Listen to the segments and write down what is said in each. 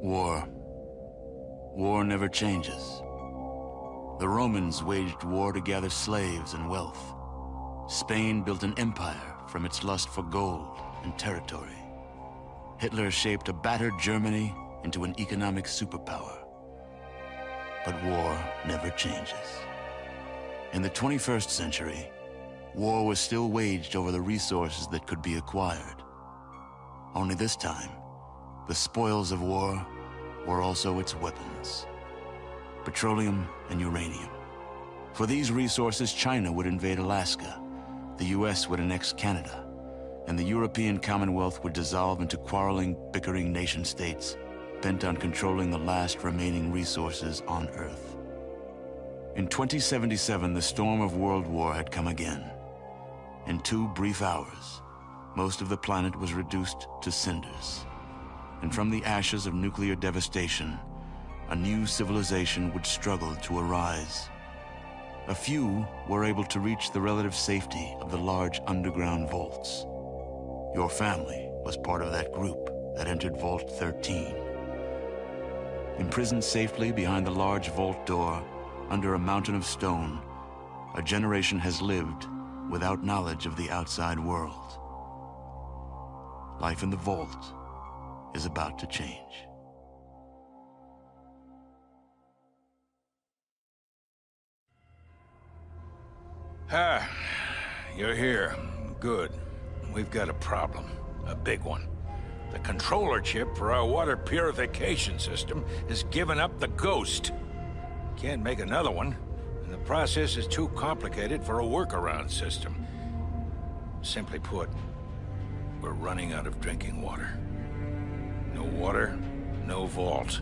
War. War never changes. The Romans waged war to gather slaves and wealth. Spain built an empire from its lust for gold and territory. Hitler shaped a battered Germany into an economic superpower. But war never changes. In the 21st century, war was still waged over the resources that could be acquired. Only this time, the spoils of war were also its weapons: petroleum and uranium. For these resources, China would invade Alaska, the US would annex Canada, and the European Commonwealth would dissolve into quarreling, bickering nation-states bent on controlling the last remaining resources on Earth. In 2077, the storm of World War had come again. In 2 brief hours, most of the planet was reduced to cinders. And from the ashes of nuclear devastation, a new civilization would struggle to arise. A few were able to reach the relative safety of the large underground vaults. Your family was part of that group that entered Vault 13. Imprisoned safely behind the large vault door, under a mountain of stone, a generation has lived without knowledge of the outside world. Life in the vault is about to change. Ah, you're here. Good. We've got a problem. A big one. The controller chip for our water purification system has given up the ghost. Can't make another one, and the process is too complicated for a workaround system. Simply put, we're running out of drinking water. No water, no vault.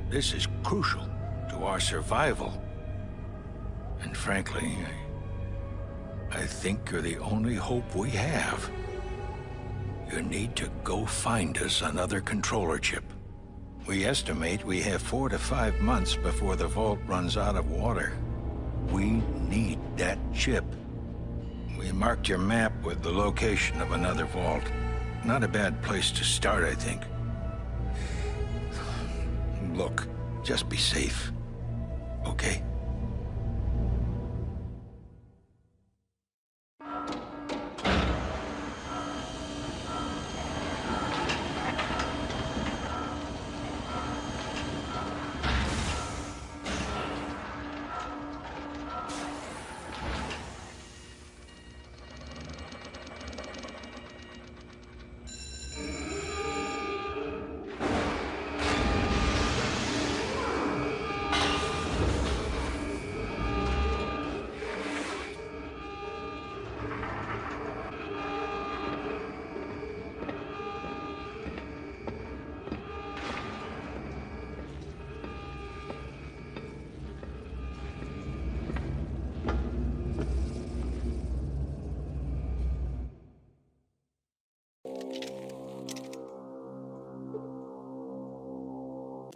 This is crucial to our survival. And frankly, I think you're the only hope we have. You need to go find us another controller chip. We estimate we have 4 to 5 months before the vault runs out of water. We need that chip. We marked your map with the location of another vault. Not a bad place to start, I think. Look, just be safe, okay?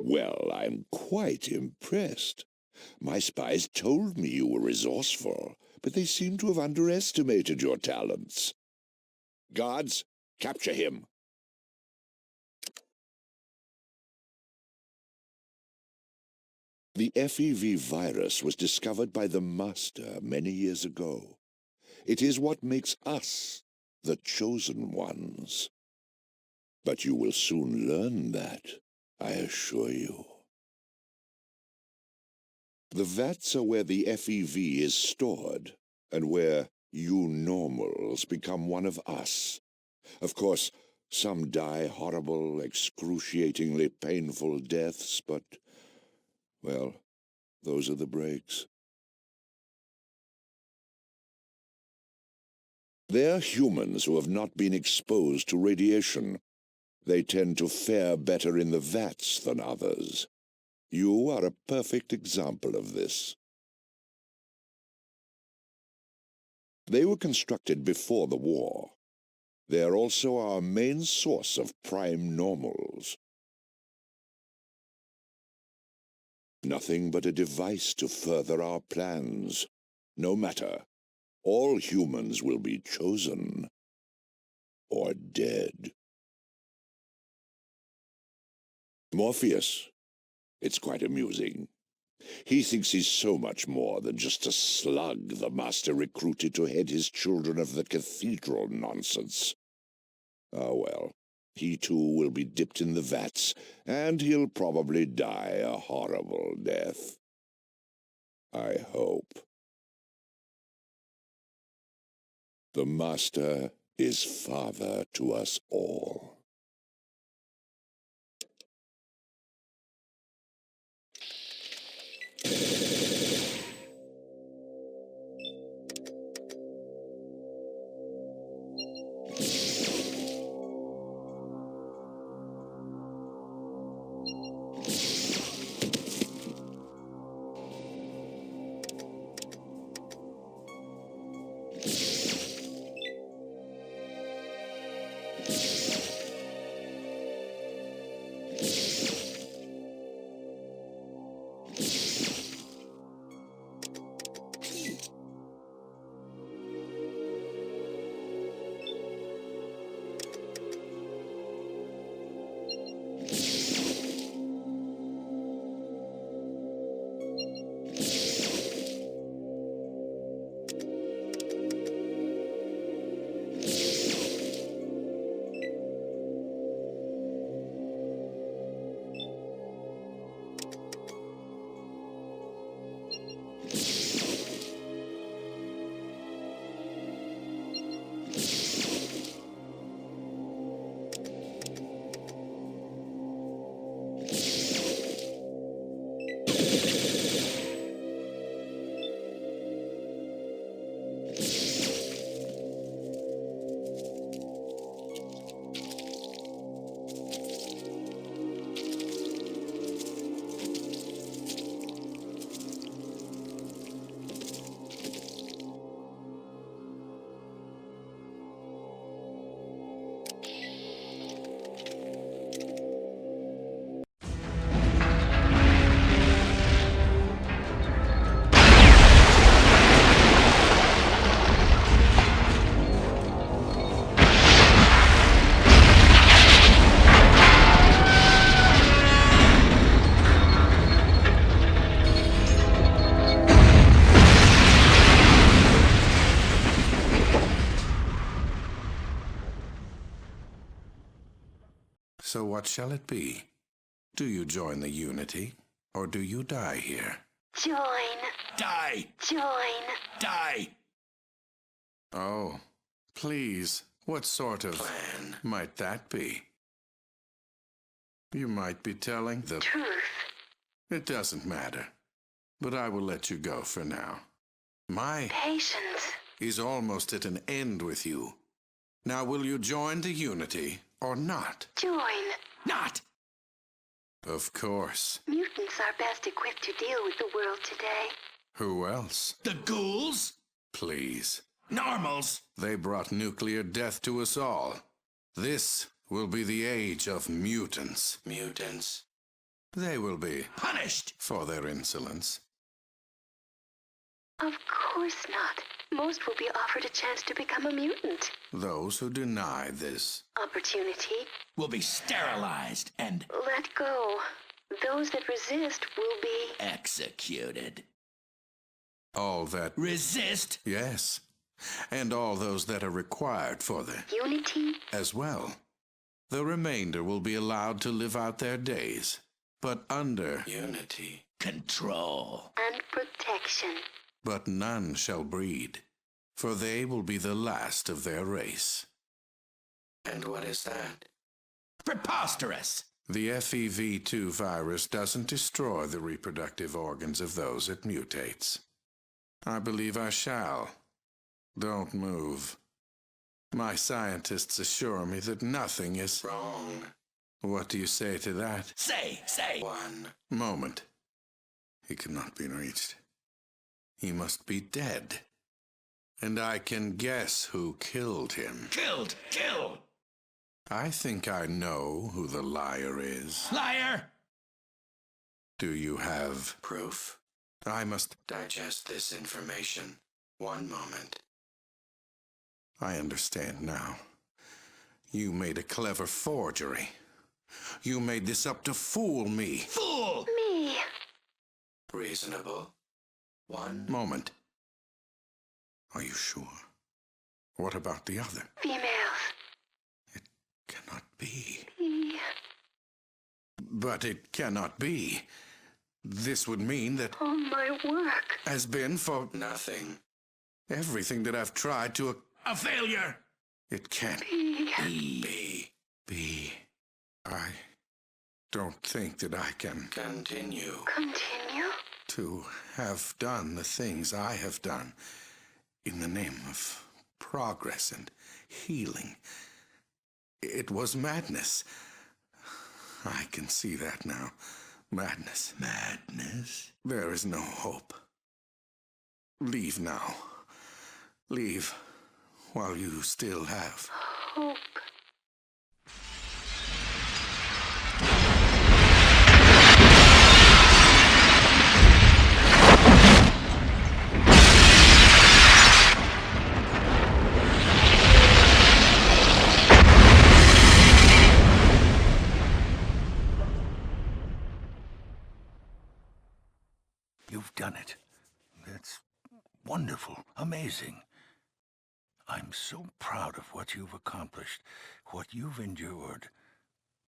Well, I'm quite impressed. My spies told me you were resourceful, but they seem to have underestimated your talents. Guards, capture him. The FEV virus was discovered by the Master many years ago. It is what makes us the Chosen Ones. But you will soon learn that, I assure you. The vats are where the FEV is stored, and where you normals become one of us. Of course, some die horrible, excruciatingly painful deaths, but, well, those are the breaks. They're humans who have not been exposed to radiation. They tend to fare better in the vats than others. You are a perfect example of this. They were constructed before the war. They are also our main source of prime normals. Nothing but a device to further our plans. No matter. All humans will be chosen or dead. Morpheus. It's quite amusing. He thinks he's so much more than just a slug the Master recruited to head his Children of the Cathedral nonsense. Ah, well, he too will be dipped in the vats, and he'll probably die a horrible death. I hope. The Master is father to us all. So what shall it be? Do you join the Unity, or do you die here? Join. Die! Join. Die! Oh, please, what sort of plan might that be? You might be telling the Truth. It doesn't matter, but I will let you go for now. My Patience. is almost at an end with you. Now will you join the Unity or not? Join. Not! Of course. Mutants are best equipped to deal with the world today. Who else? The ghouls? Please. Normals? They brought nuclear death to us all. This will be the age of mutants. Mutants? They will be Punished! for their insolence. Of course not. Most will be offered a chance to become a mutant. Those who deny this. Opportunity. Will be sterilized and Let go. Those that resist will be... executed. All that... Resist? Yes. And all those that are required for the... Unity. as well. The remainder will be allowed to live out their days, but under... Unity. Control. And protection. But none shall breed, for they will be the last of their race. And what is that? Preposterous! The FEV2 virus doesn't destroy the reproductive organs of those it mutates. I believe I shall. Don't move. My scientists assure me that nothing is wrong. What do you say to that? Say! One moment. He cannot be reached. He must be dead. And I can guess who killed him. Killed! Kill! I think I know who the liar is. Liar! Do you have proof? I must digest this information. One moment. I understand now. You made a clever forgery. You made this up to fool me. Fool! Me. Reasonable. One moment. Are you sure? What about the other? Females. It cannot be. Me. But it cannot be. This would mean that All my work. has been for nothing. Everything that I've tried to... A failure! It can't Me. be. I don't think that I can continue Continue? to have done the things I have done in the name of progress and healing. It was madness. I can see that now. Madness. Madness? There is no hope. Leave now. Leave while you still have. Hope. You've done it. That's wonderful, amazing. I'm so proud of what you've accomplished, what you've endured.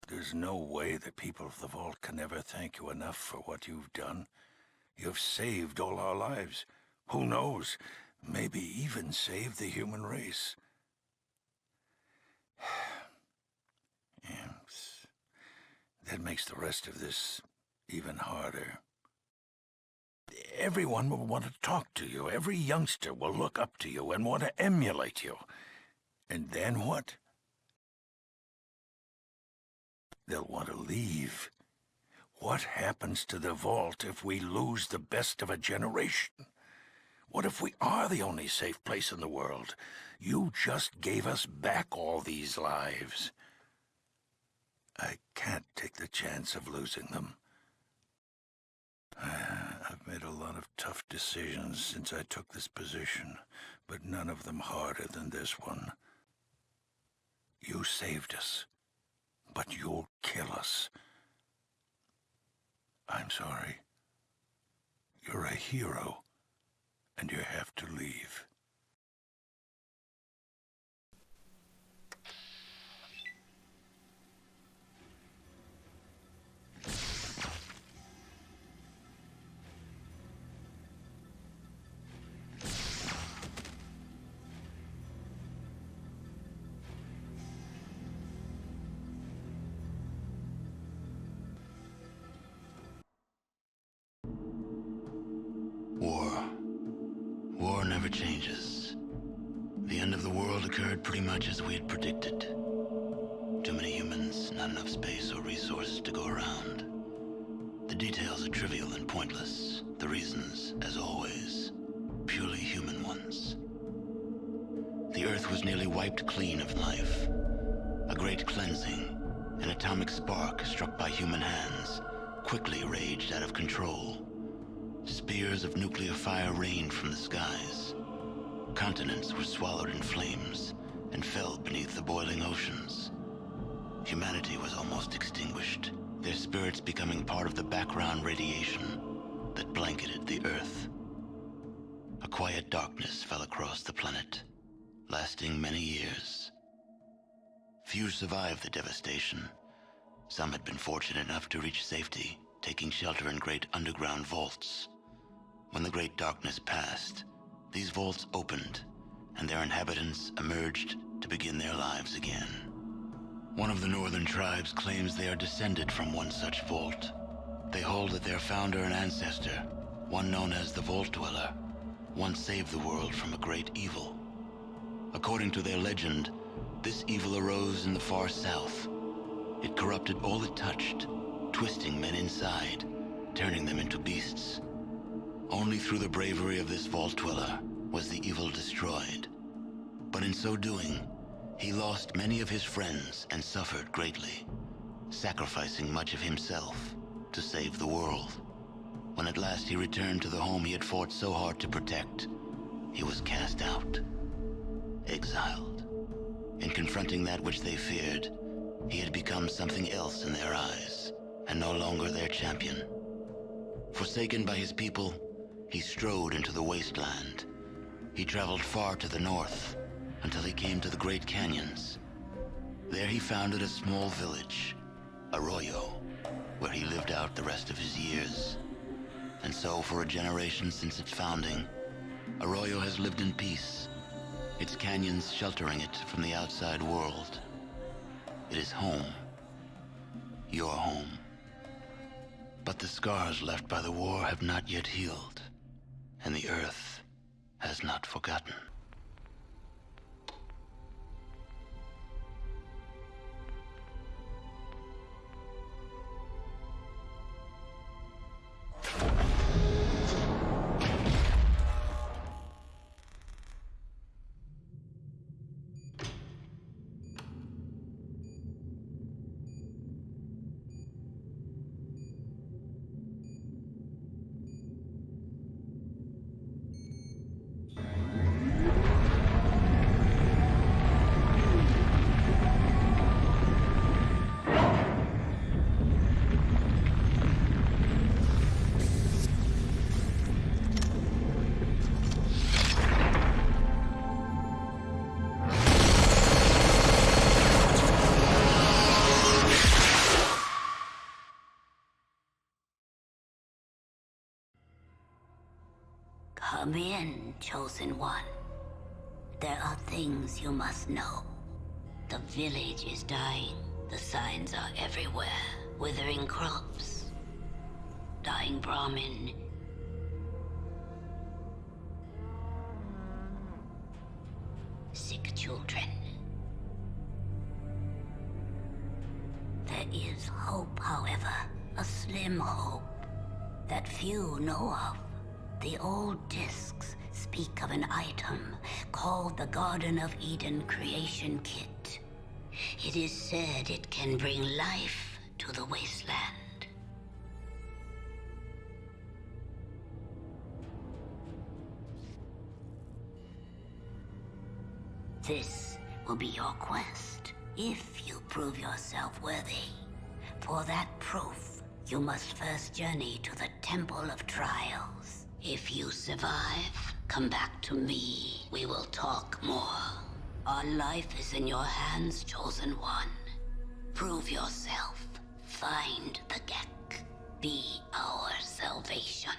There's no way the people of the Vault can ever thank you enough for what you've done. You've saved all our lives. Who knows? Maybe even saved the human race. Yes. That makes the rest of this even harder. Everyone will want to talk to you. Every youngster will look up to you and want to emulate you. And then what? They'll want to leave. What happens to the Vault if we lose the best of a generation? What if we are the only safe place in the world? You just gave us back all these lives. I can't take the chance of losing them. I've made a lot of tough decisions since I took this position, but none of them harder than this one. You saved us, but you'll kill us. I'm sorry. You're a hero, and you have to leave. War never changes. The end of the world occurred pretty much as we had predicted. Too many humans, not enough space or resources to go around. The details are trivial and pointless. The reasons, as always, purely human ones. The Earth was nearly wiped clean of life. A great cleansing, an atomic spark struck by human hands, quickly raged out of control. Spears of nuclear fire rained from the skies. Continents were swallowed in flames and fell beneath the boiling oceans. Humanity was almost extinguished, their spirits becoming part of the background radiation that blanketed the Earth. A quiet darkness fell across the planet, lasting many years. Few survived the devastation. Some had been fortunate enough to reach safety, taking shelter in great underground vaults. When the great darkness passed, these vaults opened, and their inhabitants emerged to begin their lives again. One of the northern tribes claims they are descended from one such vault. They hold that their founder and ancestor, one known as the Vault Dweller, once saved the world from a great evil. According to their legend, this evil arose in the far south. It corrupted all it touched, twisting men inside, turning them into beasts. Only through the bravery of this Vault Dweller was the evil destroyed. But in so doing, he lost many of his friends and suffered greatly, sacrificing much of himself to save the world. When at last he returned to the home he had fought so hard to protect, he was cast out, exiled. In confronting that which they feared, He had become something else in their eyes, and no longer their champion. Forsaken by his people, he strode into the wasteland. He traveled far to the north, until he came to the Great Canyons. There he founded a small village, Arroyo, where he lived out the rest of his years. And so, for a generation since its founding, Arroyo has lived in peace, its canyons sheltering it from the outside world. It is home. Your home. But the scars left by the war have not yet healed, and the Earth has not forgotten. Come in, Chosen One. There are things you must know. The village is dying. The signs are everywhere. Withering crops. Dying Brahmin. Sick children. There is hope, however. A slim hope that few know of. The old discs speak of an item called the Garden of Eden Creation Kit. It is said it can bring life to the wasteland. This will be your quest, if you prove yourself worthy. For that proof, you must first journey to the Temple of Trials. If you survive, come back to me. We will talk more. Our life is in your hands, Chosen One. Prove yourself. Find the Gek. Be our salvation.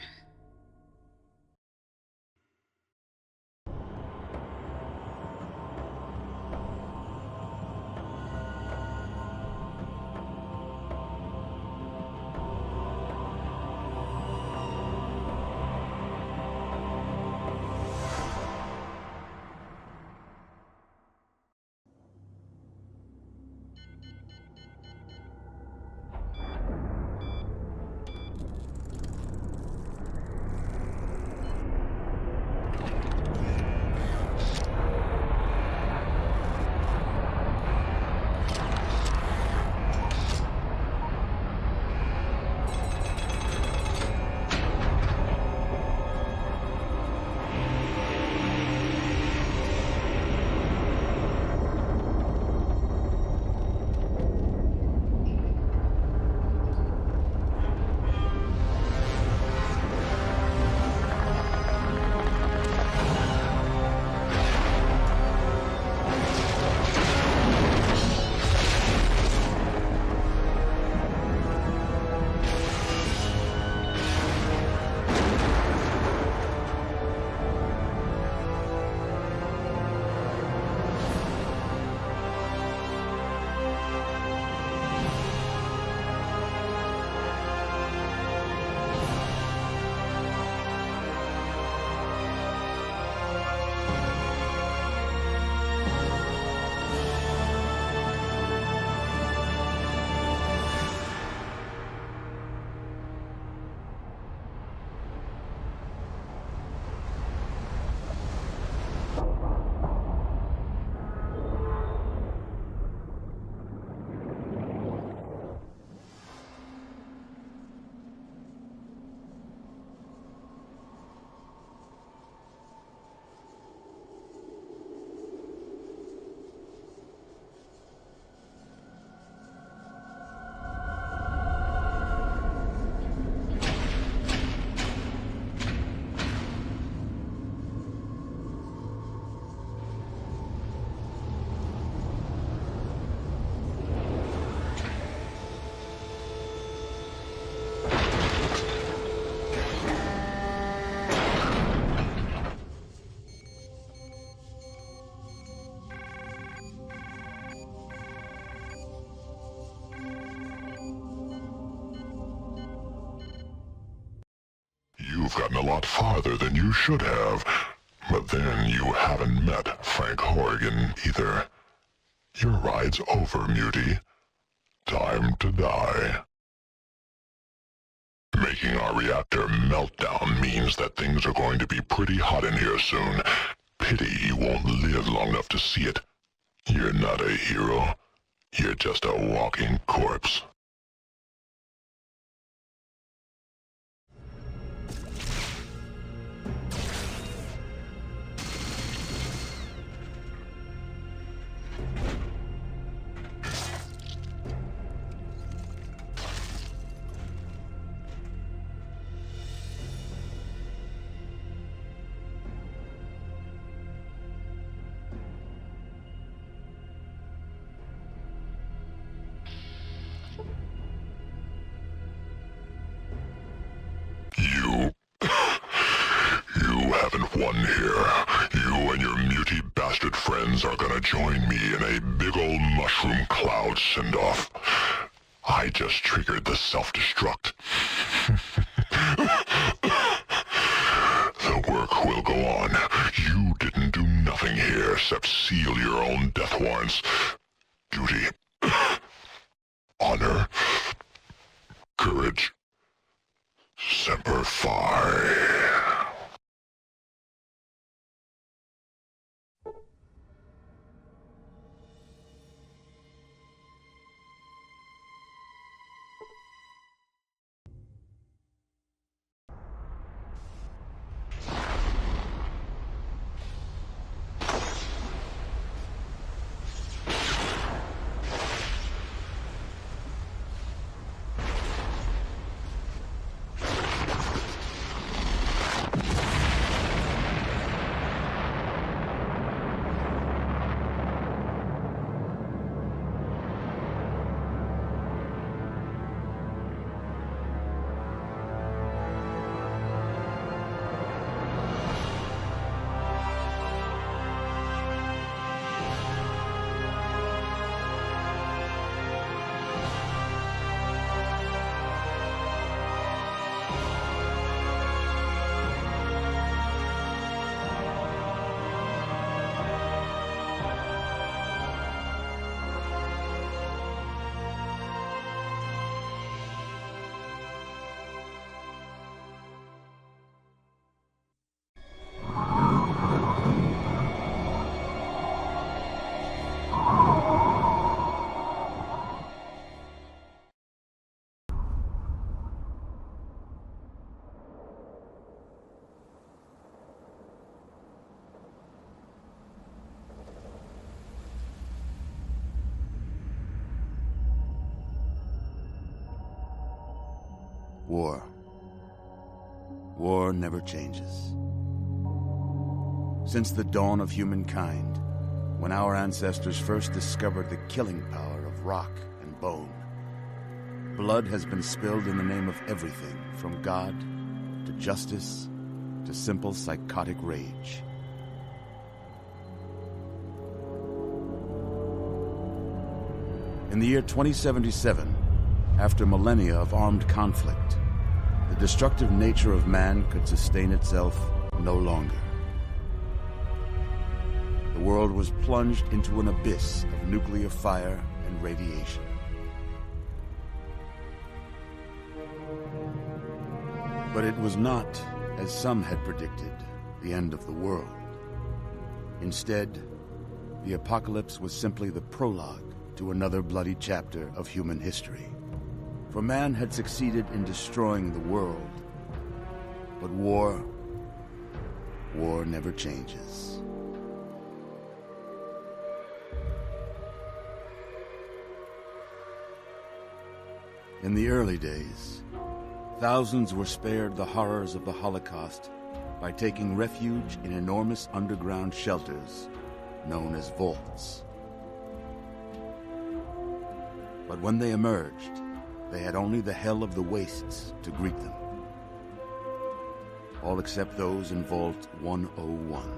you've gotten a lot farther than you should have. But then you haven't met Frank Horrigan either. Your ride's over, Muty. Time to die. Making our reactor meltdown means that things are going to be pretty hot in here soon. Pity you won't live long enough to see it. You're not a hero. You're just a walking corpse. You haven't won here. You and your muty bastard friends are gonna join me in a big old mushroom cloud send-off. I just triggered the self-destruct. The work will go on. You didn't do nothing here except seal your own death warrants. Duty. Honor. Courage. Semper Fi. War. War never changes. Since the dawn of humankind, when our ancestors first discovered the killing power of rock and bone, blood has been spilled in the name of everything from God to justice to simple psychotic rage. In the year 2077, after millennia of armed conflict, the destructive nature of man could sustain itself no longer. The world was plunged into an abyss of nuclear fire and radiation. But it was not, as some had predicted, the end of the world. Instead, the apocalypse was simply the prologue to another bloody chapter of human history. For man had succeeded in destroying the world. But war never changes. In the early days, thousands were spared the horrors of the Holocaust by taking refuge in enormous underground shelters known as vaults. But when they emerged, they had only the hell of the wastes to greet them. All except those in Vault 101.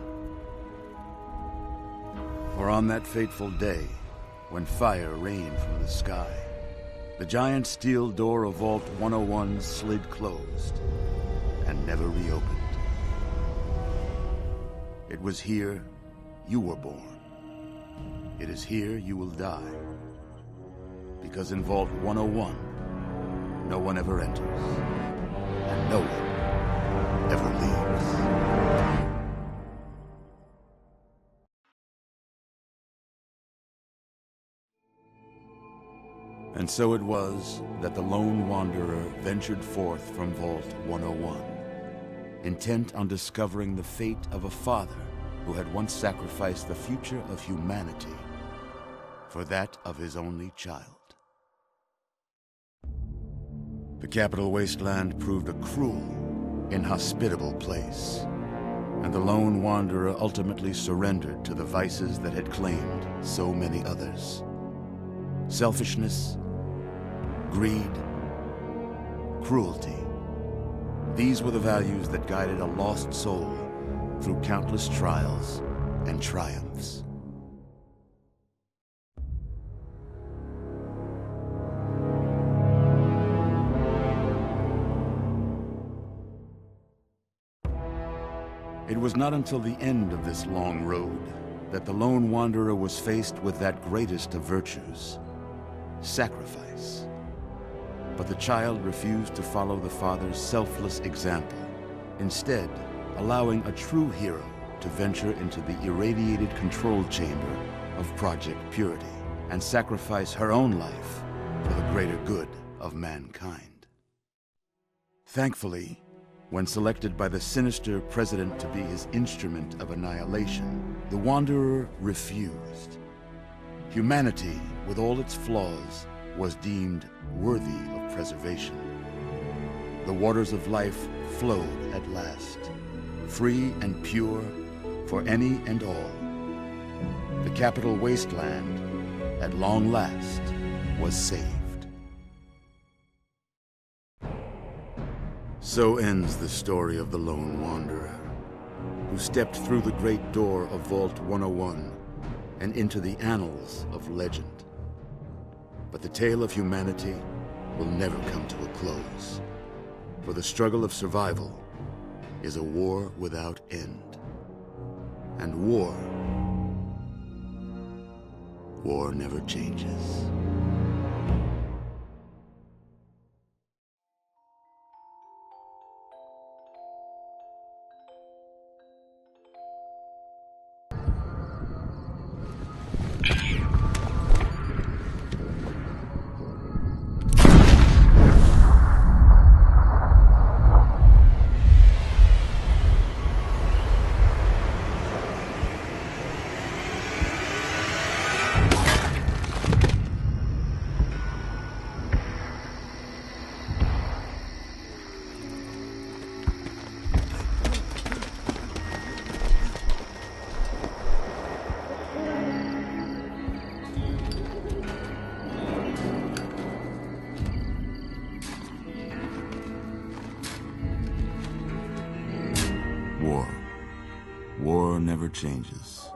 For on that fateful day, when fire rained from the sky, the giant steel door of Vault 101 slid closed, and never reopened. It was here you were born. It is here you will die. Because in Vault 101, no one ever enters, and no one ever leaves. And so it was that the lone wanderer ventured forth from Vault 101, intent on discovering the fate of a father who had once sacrificed the future of humanity for that of his only child. The Capital Wasteland proved a cruel, inhospitable place, and the lone wanderer ultimately surrendered to the vices that had claimed so many others. Selfishness, greed, cruelty. These were the values that guided a lost soul through countless trials and triumphs. It was not until the end of this long road that the lone wanderer was faced with that greatest of virtues, sacrifice. But the child refused to follow the father's selfless example, instead allowing a true hero to venture into the irradiated control chamber of Project Purity and sacrifice her own life for the greater good of mankind. Thankfully, when selected by the sinister president to be his instrument of annihilation, the Wanderer refused. Humanity, with all its flaws, was deemed worthy of preservation. The waters of life flowed at last, free and pure for any and all. The Capital Wasteland, at long last, was saved. So ends the story of the lone wanderer, who stepped through the great door of Vault 101 and into the annals of legend. But the tale of humanity will never come to a close, for the struggle of survival is a war without end. And war never changes. War never changes.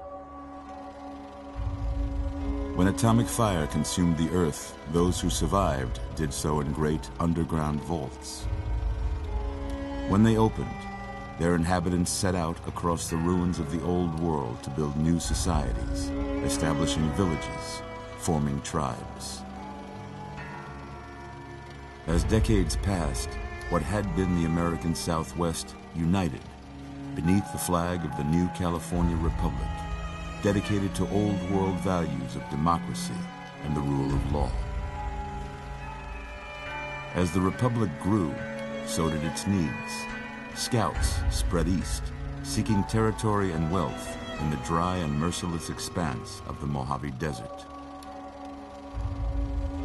When atomic fire consumed the Earth, those who survived did so in great underground vaults. When they opened, their inhabitants set out across the ruins of the old world to build new societies, establishing villages, forming tribes. As decades passed, what had been the American Southwest united beneath the flag of the new California Republic, dedicated to old world values of democracy and the rule of law. As the Republic grew, so did its needs. Scouts spread east, seeking territory and wealth in the dry and merciless expanse of the Mojave Desert.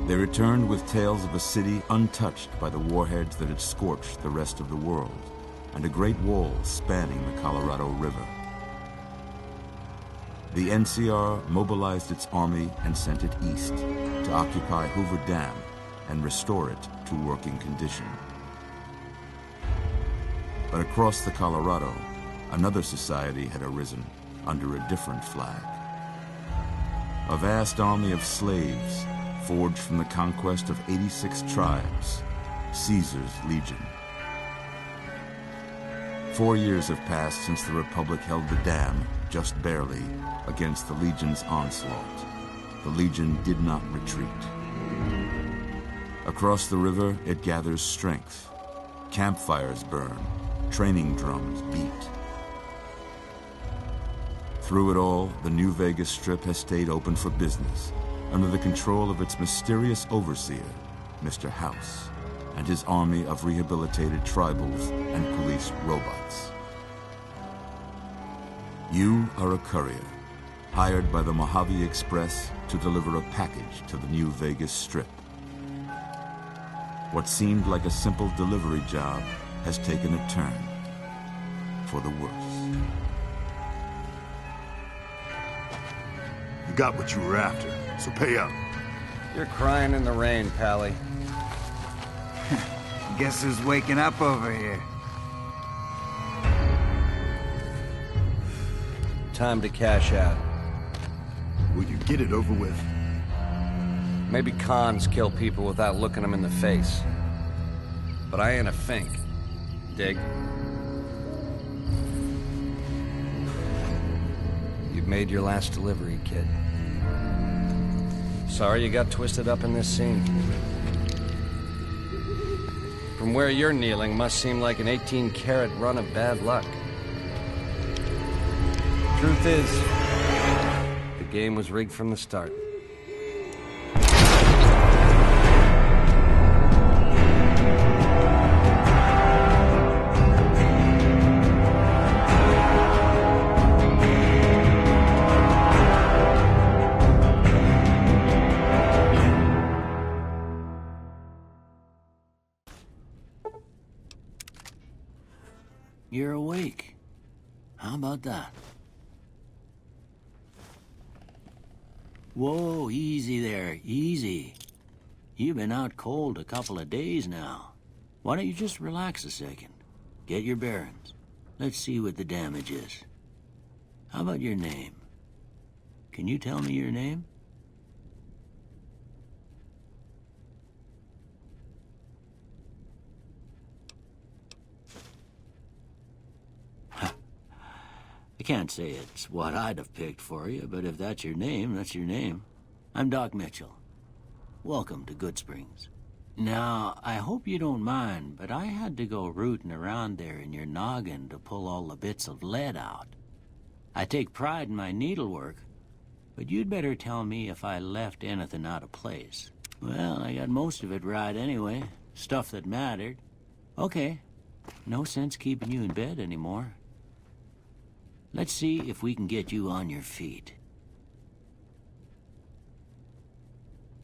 They returned with tales of a city untouched by the warheads that had scorched the rest of the world, and a great wall spanning the Colorado River. The NCR mobilized its army and sent it east to occupy Hoover Dam and restore it to working condition. But across the Colorado, another society had arisen under a different flag. A vast army of slaves forged from the conquest of 86 tribes, Caesar's Legion. 4 years have passed since the Republic held the dam, just barely, against the Legion's onslaught. The Legion did not retreat. Across the river, it gathers strength. Campfires burn, training drums beat. Through it all, the New Vegas Strip has stayed open for business, under the control of its mysterious overseer, Mr. House, and his army of rehabilitated tribals and police robots. You are a courier, hired by the Mojave Express to deliver a package to the New Vegas Strip. What seemed like a simple delivery job has taken a turn for the worse. You got what you were after, so pay up. You're crying in the rain, Pally. Guess who's waking up over here? Time to cash out. Will you get it over with? Maybe cons kill people without looking them in the face. But I ain't a fink. Dig? You've made your last delivery, kid. Sorry you got twisted up in this scene. From where you're kneeling must seem like an 18-carat run of bad luck. Truth is, the game was rigged from the start. You're awake. How about that? Whoa, easy there, easy. You've been out cold a couple of days now. Why don't you just relax a second? Get your bearings. Let's see what the damage is. How about your name? Can you tell me your name? I can't say it's what I'd have picked for you, but if that's your name, that's your name. I'm Doc Mitchell. Welcome to Goodsprings. Now, I hope you don't mind, but I had to go rooting around there in your noggin to pull all the bits of lead out. I take pride in my needlework, but you'd better tell me if I left anything out of place. Well, I got most of it right anyway. Stuff that mattered. Okay. No sense keeping you in bed anymore. Let's see if we can get you on your feet.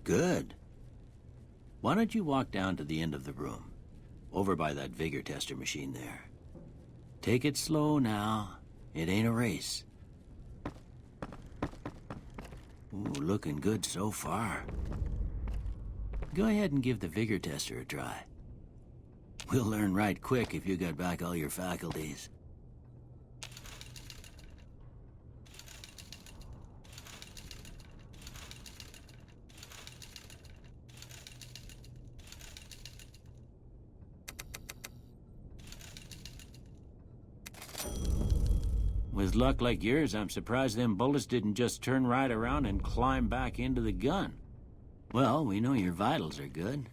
Good. Why don't you walk down to the end of the room, over by that vigor tester machine there. Take it slow now. It ain't a race. Ooh, looking good so far. Go ahead and give the vigor tester a try. We'll learn right quick if you got back all your faculties. With luck like yours, I'm surprised them bullets didn't just turn right around and climb back into the gun. Well, we know your vitals are good,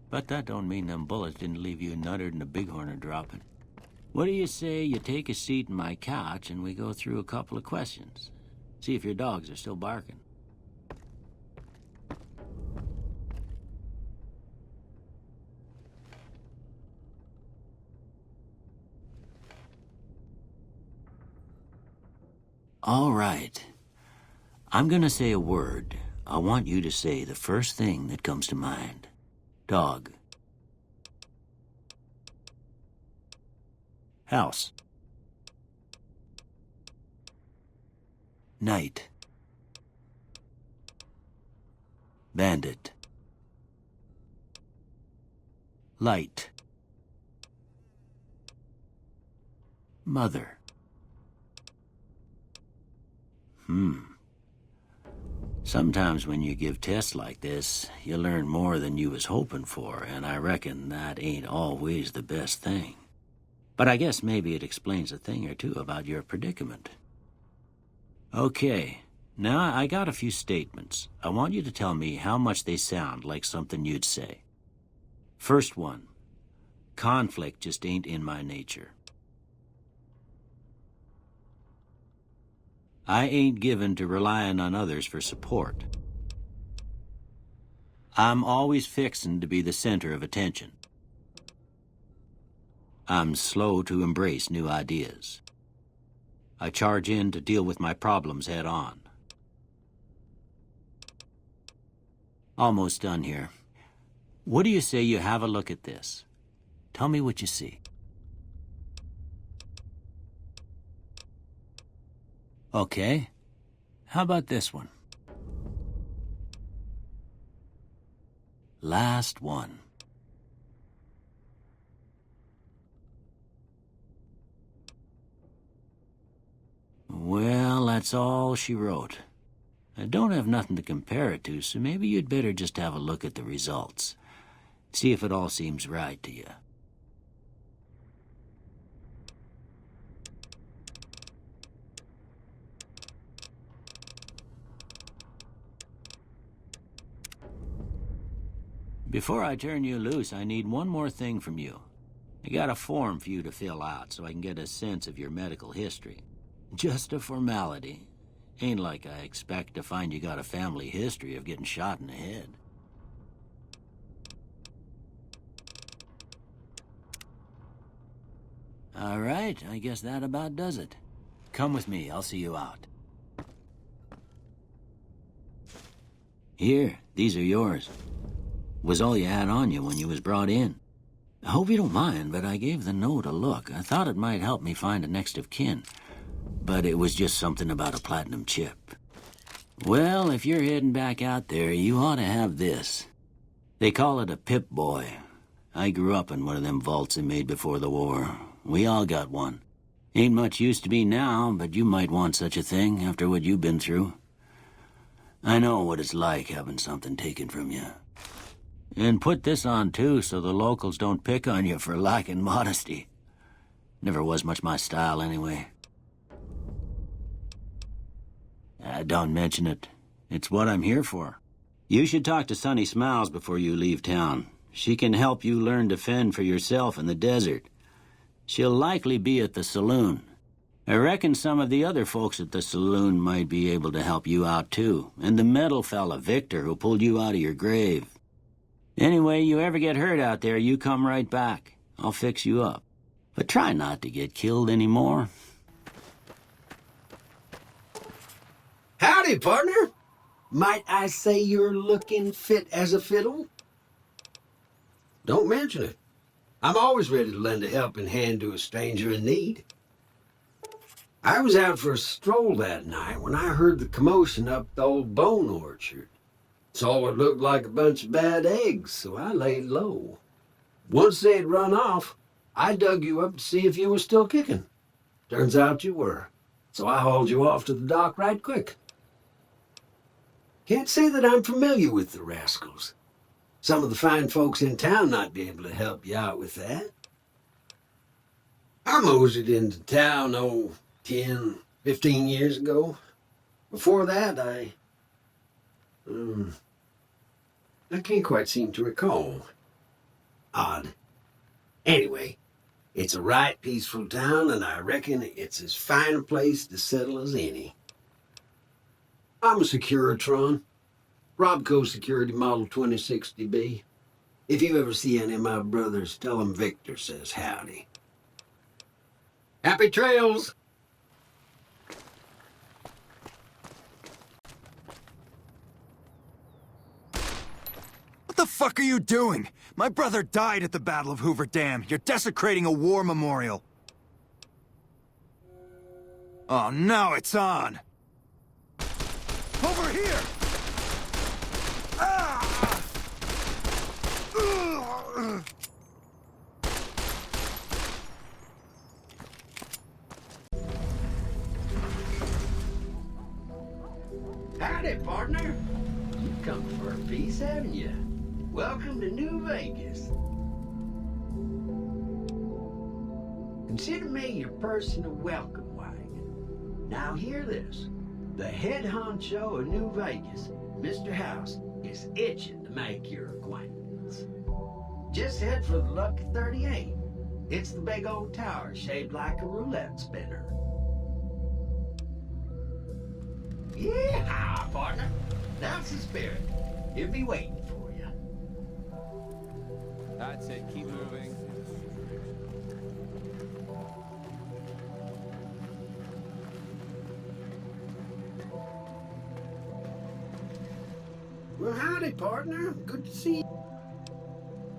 but that don't mean them bullets didn't leave you nuttered and a bighorn dropping. What do you say you take a seat in my couch and we go through a couple of questions? See if your dogs are still barking. All right. I'm gonna say a word. I want you to say the first thing that comes to mind. Dog. House. Night. Bandit. Light. Mother. Sometimes when you give tests like this, you learn more than you was hoping for, and I reckon that ain't always the best thing. But I guess maybe it explains a thing or two about your predicament. Okay, now I got a few statements. I want you to tell me how much they sound like something you'd say. First one, conflict just ain't in my nature. I ain't given to relying on others for support. I'm always fixin' to be the center of attention. I'm slow to embrace new ideas. I charge in to deal with my problems head on. Almost done here. What do you say you have a look at this? Tell me what you see. Okay. How about this one? Last one. Well, that's all she wrote. I don't have nothing to compare it to, so maybe you'd better just have a look at the results. See if it all seems right to you. Before I turn you loose, I need one more thing from you. I got a form for you to fill out so I can get a sense of your medical history. Just a formality. Ain't like I expect to find you got a family history of getting shot in the head. All right, I guess that about does it. Come with me, I'll see you out. Here, these are yours. Was all you had on you when you was brought in. I hope you don't mind, but I gave the note a look. I thought it might help me find a next of kin. But it was just something about a platinum chip. Well, if you're heading back out there, you ought to have this. They call it a Pip-Boy. I grew up in one of them vaults they made before the war. We all got one. Ain't much use to be now, but you might want such a thing after what you've been through. I know what it's like having something taken from you. And put this on, too, so the locals don't pick on you for lacking modesty. Never was much my style, anyway. Don't mention it. It's what I'm here for. You should talk to Sunny Smiles before you leave town. She can help you learn to fend for yourself in the desert. She'll likely be at the saloon. I reckon some of the other folks at the saloon might be able to help you out, too. And the metal fella, Victor, who pulled you out of your grave. Anyway, you ever get hurt out there, you come right back. I'll fix you up. But try not to get killed anymore. Howdy, partner. Might I say you're looking fit as a fiddle? Don't mention it. I'm always ready to lend a helping hand to a stranger in need. I was out for a stroll that night when I heard the commotion up the old bone orchard. Saw what looked like a bunch of bad eggs, so I laid low. Once they'd run off, I dug you up to see if you were still kicking. Turns out you were, so I hauled you off to the dock right quick. Can't say that I'm familiar with the rascals. Some of the fine folks in town might be able to help you out with that. I moseyed into town, 10, 15 years ago. Before that, I can't quite seem to recall. Odd. Anyway, it's a right peaceful town, and I reckon it's as fine a place to settle as any. I'm a Securitron. Robco Security Model 2060B. If you ever see any of my brothers, tell them Victor says howdy. Happy trails! What the fuck are you doing? My brother died at the Battle of Hoover Dam. You're desecrating a war memorial. Oh, now it's on. Over here! Ah! Howdy, partner. You come for a piece, haven't you? Welcome to New Vegas. Consider me your personal welcome wagon. Now hear this. The head honcho of New Vegas, Mr. House, is itching to make your acquaintance. Just head for the Lucky 38. It's the big old tower shaped like a roulette spinner. Yeah, partner. That's the spirit. He'll be waiting for you. That's it. Keep moving. Well, howdy, partner. Good to see you.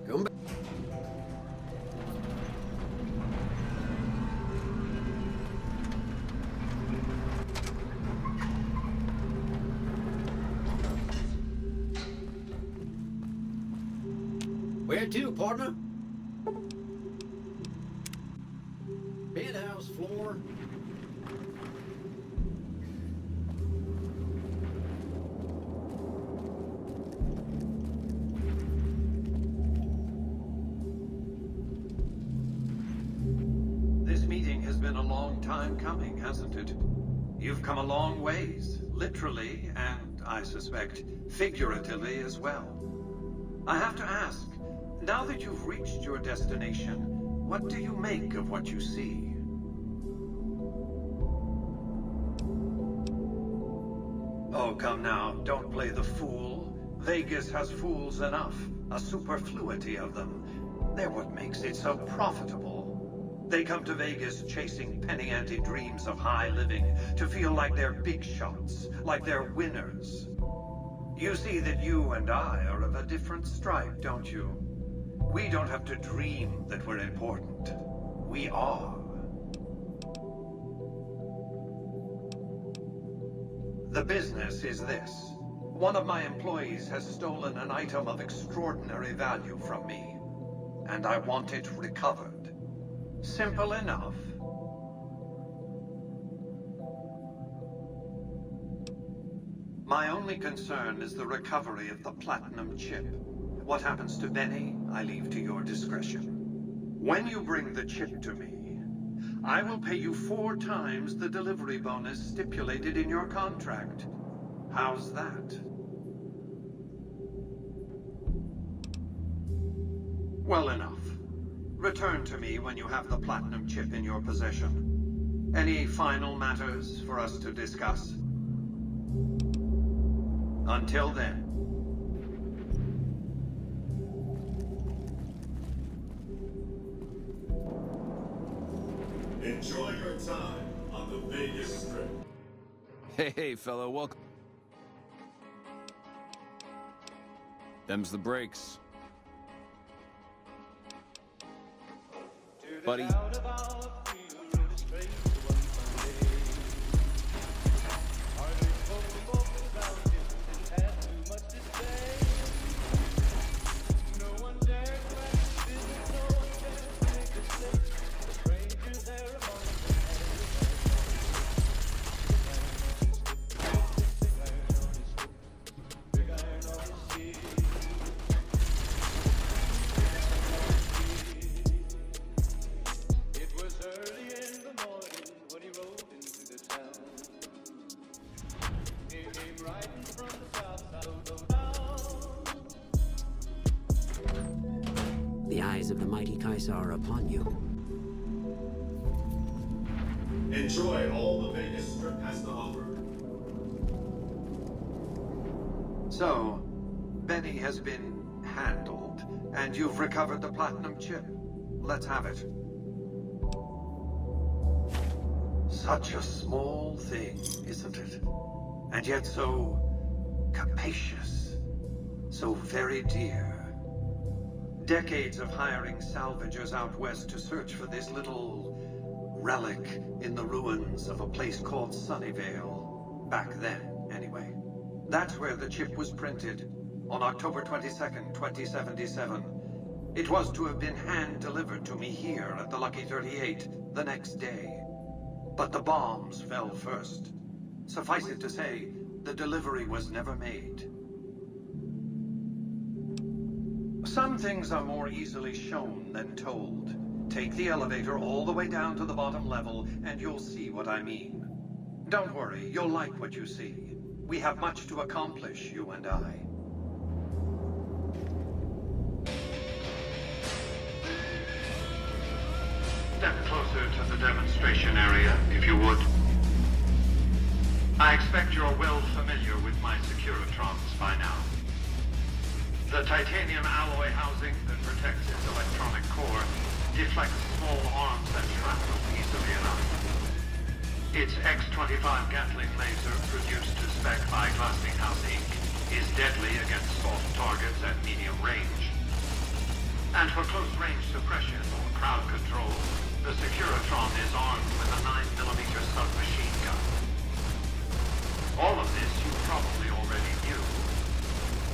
Come back. Where to, partner? Penthouse floor. This meeting has been a long time coming, hasn't it? You've come a long ways, literally, and I suspect figuratively as well. I have to ask, now that you've reached your destination, what do you make of what you see? Oh, come now, don't play the fool. Vegas has fools enough, a superfluity of them. They're what makes it so profitable. They come to Vegas chasing penny-ante dreams of high living, to feel like they're big shots, like they're winners. You see that you and I are of a different stripe, don't you? We don't have to dream that we're important. We are. The business is this. One of my employees has stolen an item of extraordinary value from me, and I want it recovered. Simple enough. My only concern is the recovery of the platinum chip. What happens to Benny, I leave to your discretion. When you bring the chip to me, I will pay you 4 times the delivery bonus stipulated in your contract. How's that? Well enough. Return to me when you have the platinum chip in your possession. Any final matters for us to discuss? Until then. Enjoy your time on the Vegas Strip. Hey, fellow, welcome. Them's the brakes. Buddy. The eyes of the mighty Kaiser are upon you. Enjoy all the Vegas Strip has to offer. So, Benny has been handled, and you've recovered the platinum chip. Let's have it. Such a small thing, isn't it? And yet so capacious, so very dear. Decades of hiring salvagers out west to search for this little relic in the ruins of a place called Sunnyvale. Back then, anyway. That's where the chip was printed, on October 22nd, 2077. It was to have been hand-delivered to me here at the Lucky 38 the next day. But the bombs fell first. Suffice it to say, the delivery was never made. Some things are more easily shown than told. Take the elevator all the way down to the bottom level, and you'll see what I mean. Don't worry, you'll like what you see. We have much to accomplish, you and I. Step closer to the demonstration area, if you would. I expect you're well familiar with my Securitrons by now. The titanium alloy housing that protects its electronic core deflects small arms and shrapnel easily enough. Its X-25 Gatling laser, produced to spec by Glassinghouse Inc., is deadly against soft targets at medium range. And for close-range suppression or crowd control, the Securitron is armed with a 9mm submachine gun. All of this you probably already knew.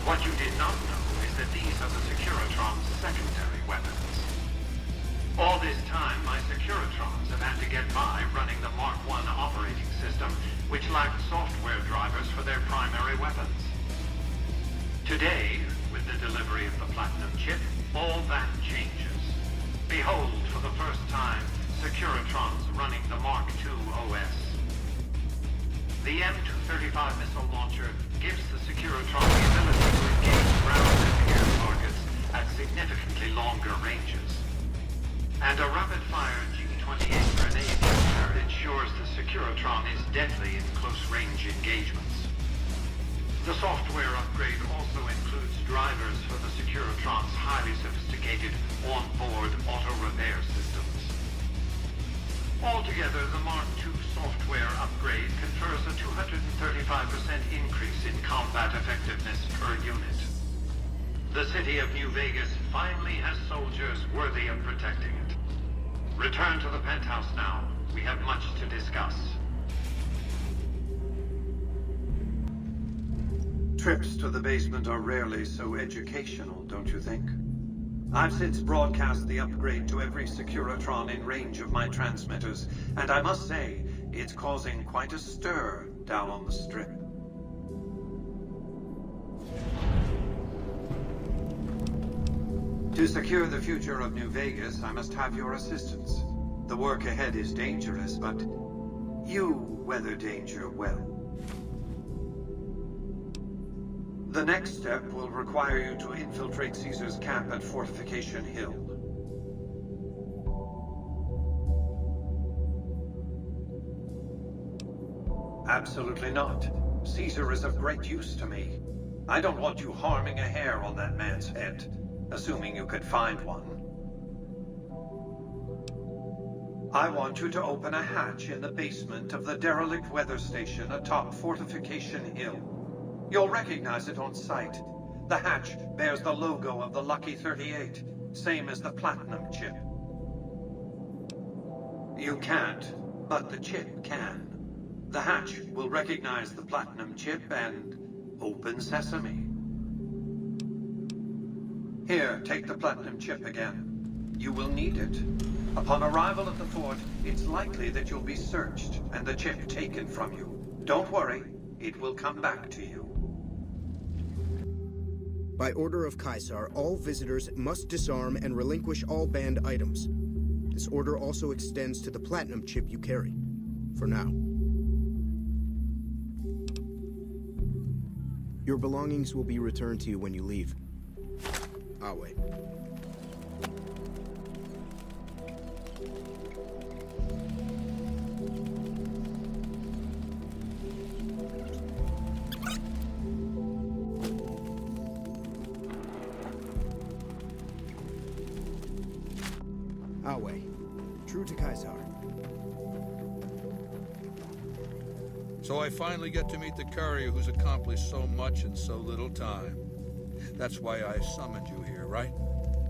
What you did not know is that these are the Securitron's secondary weapons. All this time, my Securitrons have had to get by running the Mark I operating system, which lacked software drivers for their primary weapons. Today, with the delivery of the Platinum chip, all that changes. Behold, for the first time, Securitrons running the Mark II OS. The M235 missile launcher gives the Securitron the ability to engage ground and air targets at significantly longer ranges. And a rapid-fire G-28 grenade launcher ensures the Securitron is deadly in close-range engagements. The software upgrade also includes drivers for the Securitron's highly sophisticated on-board auto-repair systems. Altogether, the Mark II software upgrade confers a 235% increase in combat effectiveness per unit. The city of New Vegas finally has soldiers worthy of protecting it. Return to the penthouse now. We have much to discuss. Trips to the basement are rarely so educational, don't you think? I've since broadcast the upgrade to every Securitron in range of my transmitters, and I must say, it's causing quite a stir down on the Strip. To secure the future of New Vegas, I must have your assistance. The work ahead is dangerous, but you weather danger well. The next step will require you to infiltrate Caesar's camp at Fortification Hill. Absolutely not. Caesar is of great use to me. I don't want you harming a hair on that man's head, assuming you could find one. I want you to open a hatch in the basement of the derelict weather station atop Fortification Hill. You'll recognize it on sight. The hatch bears the logo of the Lucky 38, same as the Platinum chip. You can't, but the chip can. The hatch will recognize the Platinum chip and open sesame. Here, take the Platinum chip again. You will need it. Upon arrival at the fort, it's likely that you'll be searched and the chip taken from you. Don't worry, it will come back to you. By order of Caesar, all visitors must disarm and relinquish all banned items. This order also extends to the Platinum chip you carry. For now. Your belongings will be returned to you when you leave. I'll wait. Awe. True to Caesar. So I finally get to meet the courier who's accomplished so much in so little time. That's why I summoned you here, right?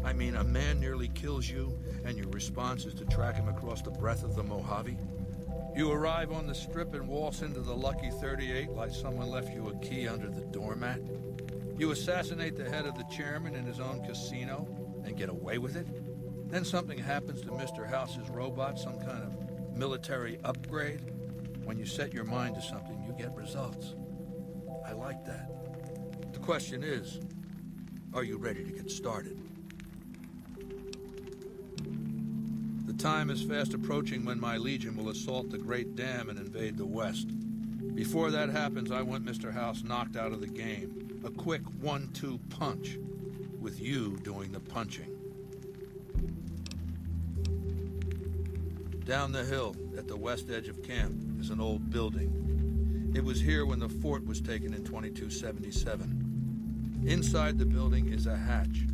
I mean, a man nearly kills you, and your response is to track him across the breadth of the Mojave? You arrive on the Strip and waltz into the Lucky 38 like someone left you a key under the doormat? You assassinate the head of the chairman in his own casino and get away with it? Then something happens to Mr. House's robot, some kind of military upgrade. When you set your mind to something, you get results. I like that. The question is, are you ready to get started? time is fast approaching when my Legion will assault the Great Dam and invade the West. Before that happens, I want Mr. House knocked out of the game. A quick 1-2 punch, with you doing the punching. Down the hill, at the west edge of camp, is an old building. It was here when the fort was taken in 2277. Inside the building is a hatch.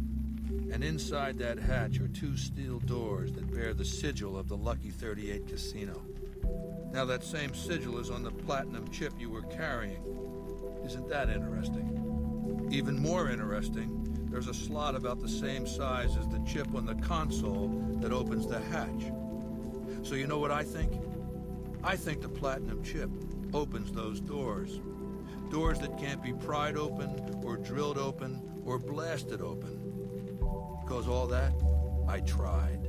And inside that hatch are 2 steel doors that bear the sigil of the Lucky 38 Casino. Now that same sigil is on the platinum chip you were carrying. Isn't that interesting? Even more interesting, there's a slot about the same size as the chip on the console that opens the hatch. So you know what I think? I think the platinum chip opens those doors. Doors that can't be pried open, or drilled open, or blasted open. Because all that, I tried.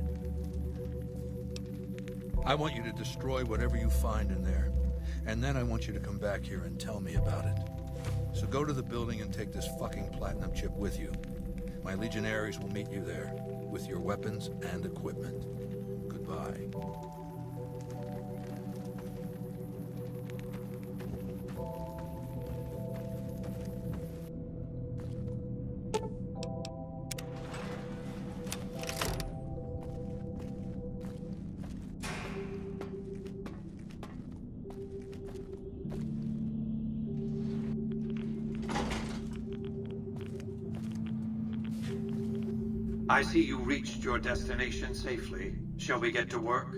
I want you to destroy whatever you find in there. And then I want you to come back here and tell me about it. So go to the building and take this fucking platinum chip with you. My legionaries will meet you there, with your weapons and equipment. Goodbye. I see you reached your destination safely. Shall we get to work?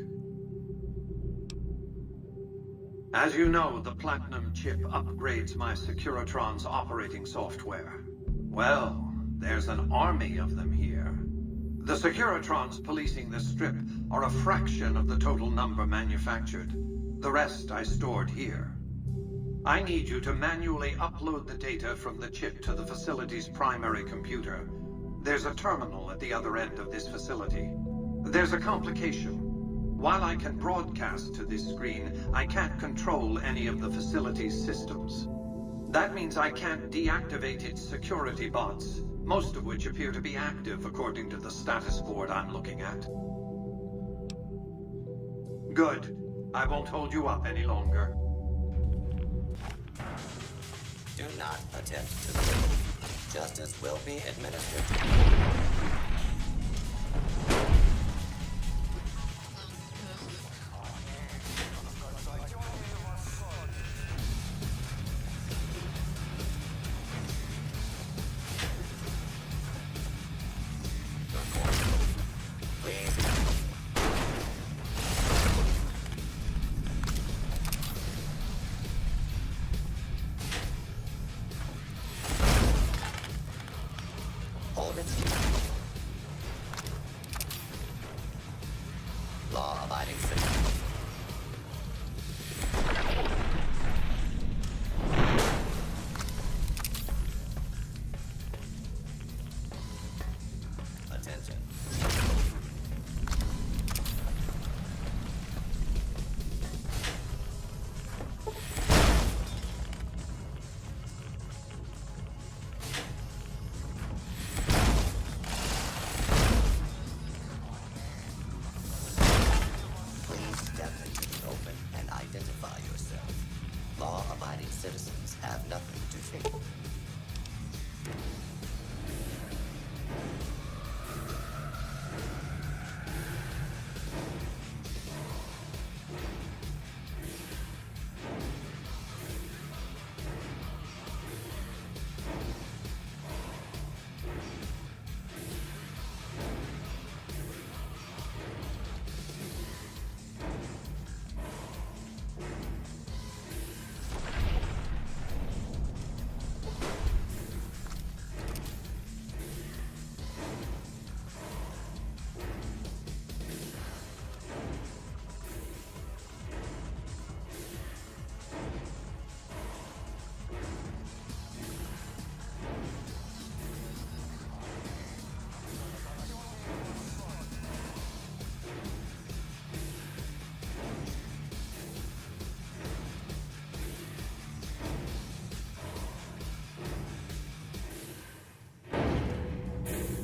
As you know, the Platinum chip upgrades my Securitron's operating software. Well, there's an army of them here. The Securitrons policing this strip are a fraction of the total number manufactured. The rest I stored here. I need you to manually upload the data from the chip to the facility's primary computer. There's a terminal at the other end of this facility. There's a complication. While I can broadcast to this screen, I can't control any of the facility's systems. That means I can't deactivate its security bots, most of which appear to be active according to the status board I'm looking at. Good. I won't hold you up any longer. Do not attempt to move. Justice will be administered. Law-abiding citizens. Attention. Identify yourself. Law-abiding citizens have nothing to fear.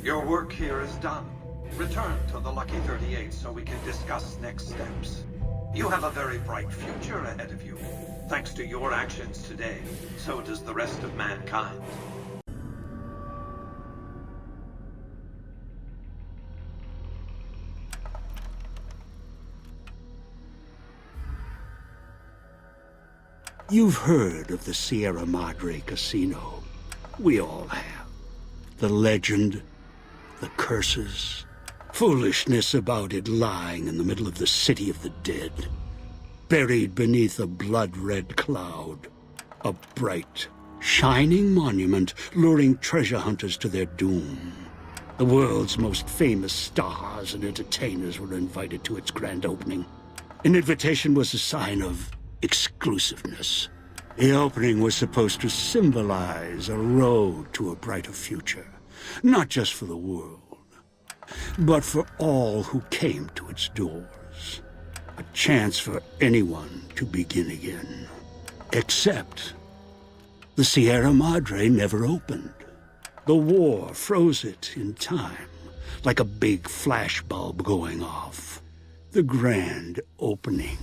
Your work here is done. return to the Lucky 38 so we can discuss next steps. You have a very bright future ahead of you. Thanks to your actions today, so does the rest of mankind. You've heard of the Sierra Madre Casino. We all have. The legend, the curses, foolishness about it lying in the middle of the city of the dead, buried beneath a blood-red cloud. A bright, shining monument luring treasure hunters to their doom. The world's most famous stars and entertainers were invited to its grand opening. An invitation was a sign of exclusiveness. The opening was supposed to symbolize a road to a brighter future, not just for the world, but for all who came to its doors. A chance for anyone to begin again. Except the Sierra Madre never opened. The war froze it in time, like a big flashbulb going off. The grand opening,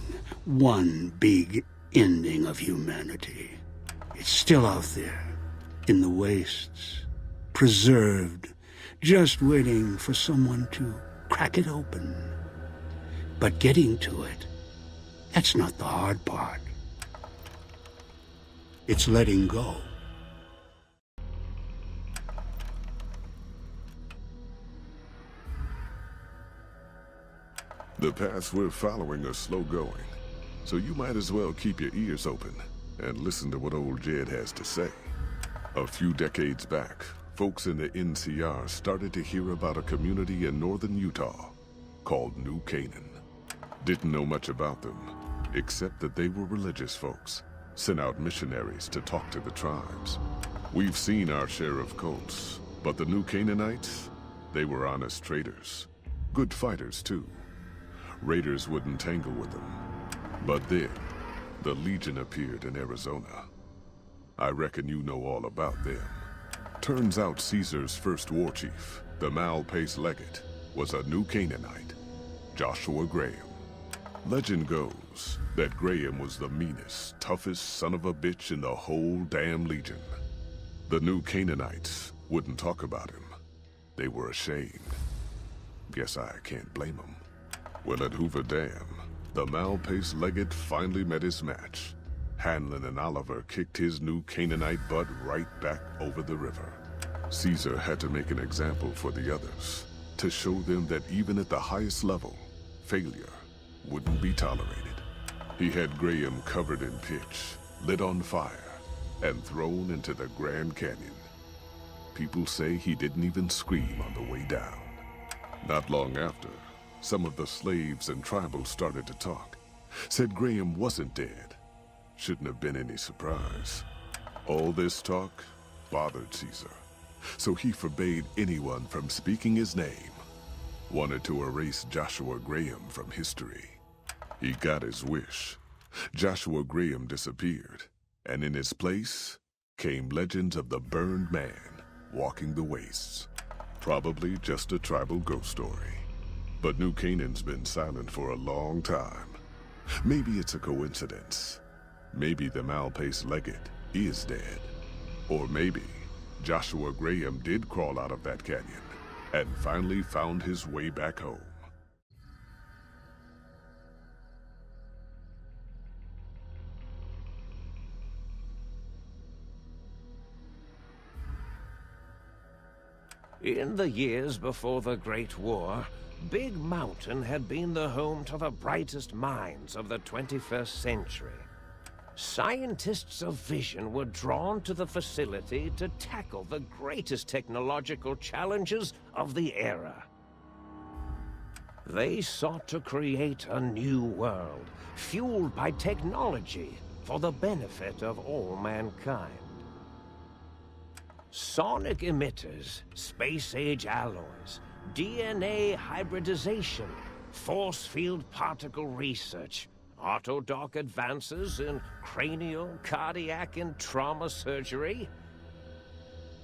one big ending of humanity. It's still out there, in the wastes, preserved, just waiting for someone to crack it open. But getting to it, that's not the hard part. It's letting go. The paths we're following are slow going, so you might as well keep your ears open and listen to what old Jed has to say. A few decades back, folks in the NCR started to hear about a community in northern Utah called New Canaan. Didn't know much about them, except that they were religious folks, sent out missionaries to talk to the tribes. We've seen our share of cults, but the New Canaanites, they were honest traders. Good fighters, too. Raiders wouldn't tangle with them. But then, the Legion appeared in Arizona. I reckon you know all about them. Turns out Caesar's first war chief, the Malpace Legate, was a New Canaanite, Joshua Graham. Legend goes that Graham was the meanest, toughest son of a bitch in the whole damn Legion. The New Canaanites wouldn't talk about him. They were ashamed. Guess I can't blame them. Well, at Hoover Dam, the Malpace Legate finally met his match. Hanlon and Oliver kicked his New Canaanite butt right back over the river. Caesar had to make an example for the others, to show them that even at the highest level, failure wouldn't be tolerated. He had Graham covered in pitch, lit on fire, and thrown into the Grand Canyon. People say he didn't even scream on the way down. Not long after, some of the slaves and tribals started to talk. Said Graham wasn't dead. Shouldn't have been any surprise. All this talk bothered Caesar, so he forbade anyone from speaking his name. Wanted to erase Joshua Graham from history. He got his wish. Joshua Graham disappeared, and in his place came legends of the burned man walking the wastes. Probably just a tribal ghost story. But New Canaan's been silent for a long time. Maybe it's a coincidence. Maybe the Malpace Legate is dead. Or maybe Joshua Graham did crawl out of that canyon and finally found his way back home. In the years before the Great War, Big Mountain had been the home to the brightest minds of the 21st century. Scientists of vision were drawn to the facility to tackle the greatest technological challenges of the era. They sought to create a new world, fueled by technology for the benefit of all mankind. Sonic emitters, space-age alloys, DNA hybridization, force field particle research, autodoc advances in cranial, cardiac, and trauma surgery.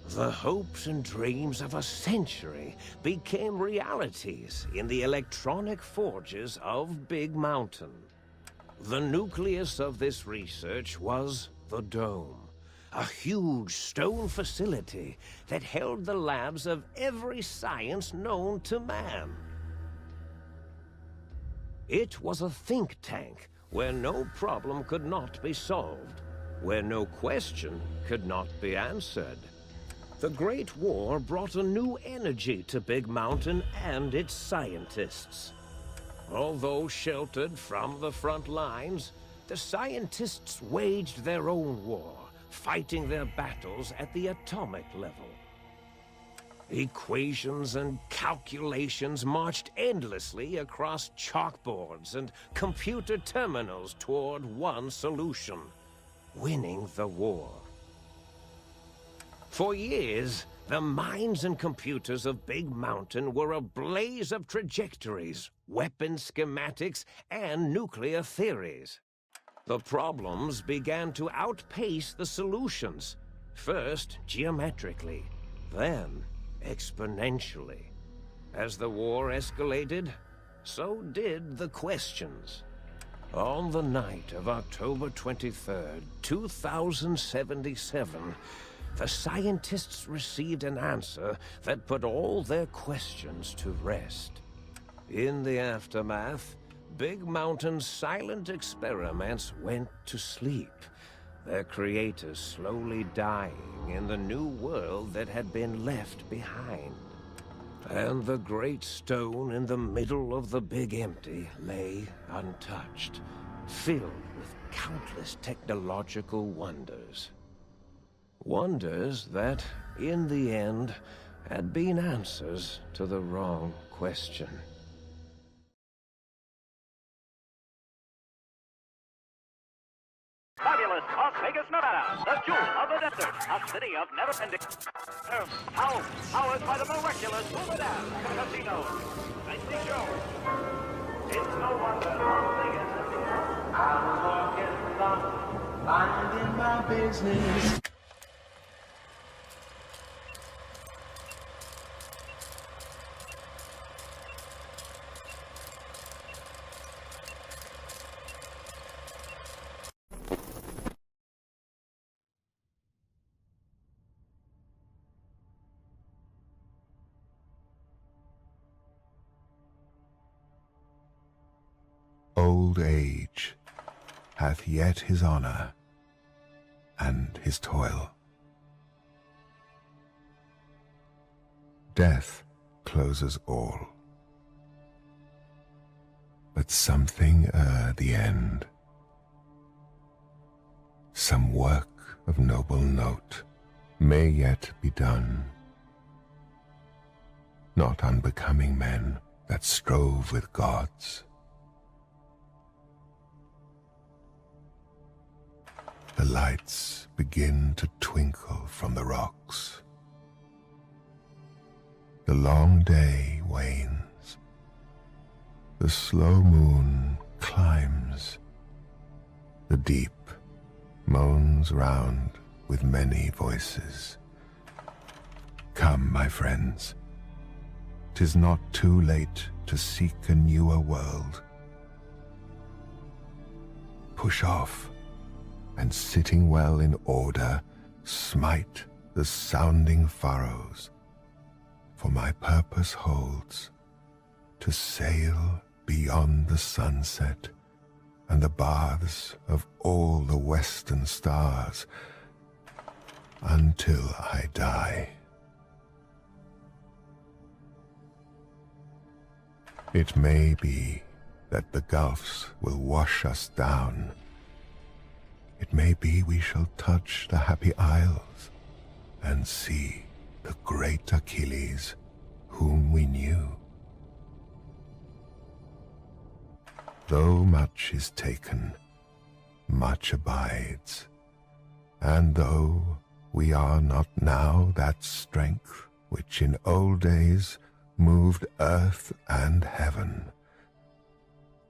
The hopes and dreams of a century became realities in the electronic forges of Big Mountain. The nucleus of this research was the Dome, a huge stone facility that held the labs of every science known to man. It was a think tank where no problem could not be solved, where no question could not be answered. The Great War brought a new energy to Big Mountain and its scientists. Although sheltered from the front lines, the scientists waged their own war, fighting their battles at the atomic level. Equations and calculations marched endlessly across chalkboards and computer terminals toward one solution: winning the war. For years, the minds and computers of Big Mountain were a blaze of trajectories, weapon schematics, and nuclear theories. The problems began to outpace the solutions, first geometrically, then exponentially. As the war escalated, so did the questions. On the night of October 23rd, 2077, the scientists received an answer that put all their questions to rest. In the aftermath, Big Mountain's silent experiments went to sleep, their creators slowly dying in the new world that had been left behind. And the great stone in the middle of the Big Empty lay untouched, filled with countless technological wonders. Wonders that, in the end, had been answers to the wrong question. Fabulous Las Vegas, Nevada, the jewel of the desert, a city of never-ending... Powered by the miraculous Hoover Dam Casino. Nicely show. It's no wonder Las Vegas has become... I was walking along, minding my business. Old age hath yet his honor and his toil. Death closes all, but something the end, some work of noble note may yet be done, not unbecoming men that strove with gods. The lights begin to twinkle from the rocks. The long day wanes. The slow moon climbs. The deep moans round with many voices. Come, my friends. 'Tis not too late to seek a newer world. Push off, and sitting well in order, smite the sounding furrows, for my purpose holds to sail beyond the sunset and the baths of all the western stars until I die. It may be that the gulfs will wash us down. It may be we shall touch the happy isles and see the great Achilles whom we knew. Though much is taken, much abides, and though we are not now that strength which in old days moved earth and heaven,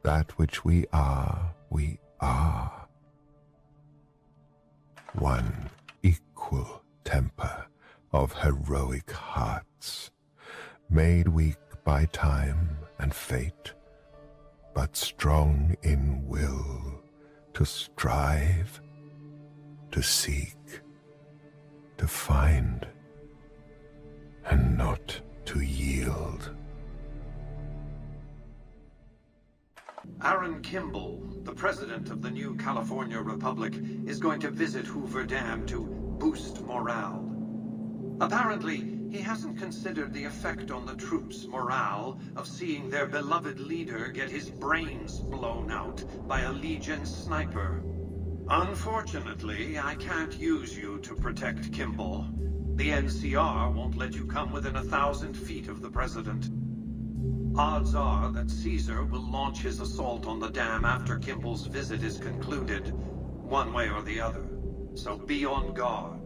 that which we are, we are. One equal temper of heroic hearts, made weak by time and fate, but strong in will to strive, to seek, to find, and not to yield. Aaron Kimball, the president of the new California Republic, is going to visit Hoover Dam to boost morale. Apparently, he hasn't considered the effect on the troops' morale of seeing their beloved leader get his brains blown out by a Legion sniper. Unfortunately, I can't use you to protect Kimball. The NCR won't let you come within 1,000 feet of the president. Odds are that Caesar will launch his assault on the dam after Kimball's visit is concluded, one way or the other. So be on guard.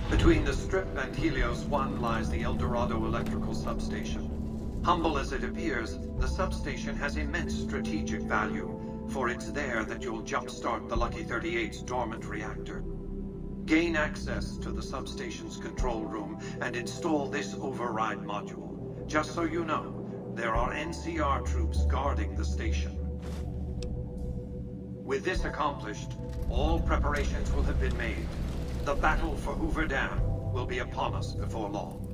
Between the Strip and Helios 1 lies the El Dorado electrical substation. Humble as it appears, the substation has immense strategic value, for it's there that you'll jumpstart the Lucky 38's dormant reactor. Gain access to the substation's control room and install this override module. Just so you know, there are NCR troops guarding the station. With this accomplished, all preparations will have been made. The battle for Hoover Dam will be upon us before long.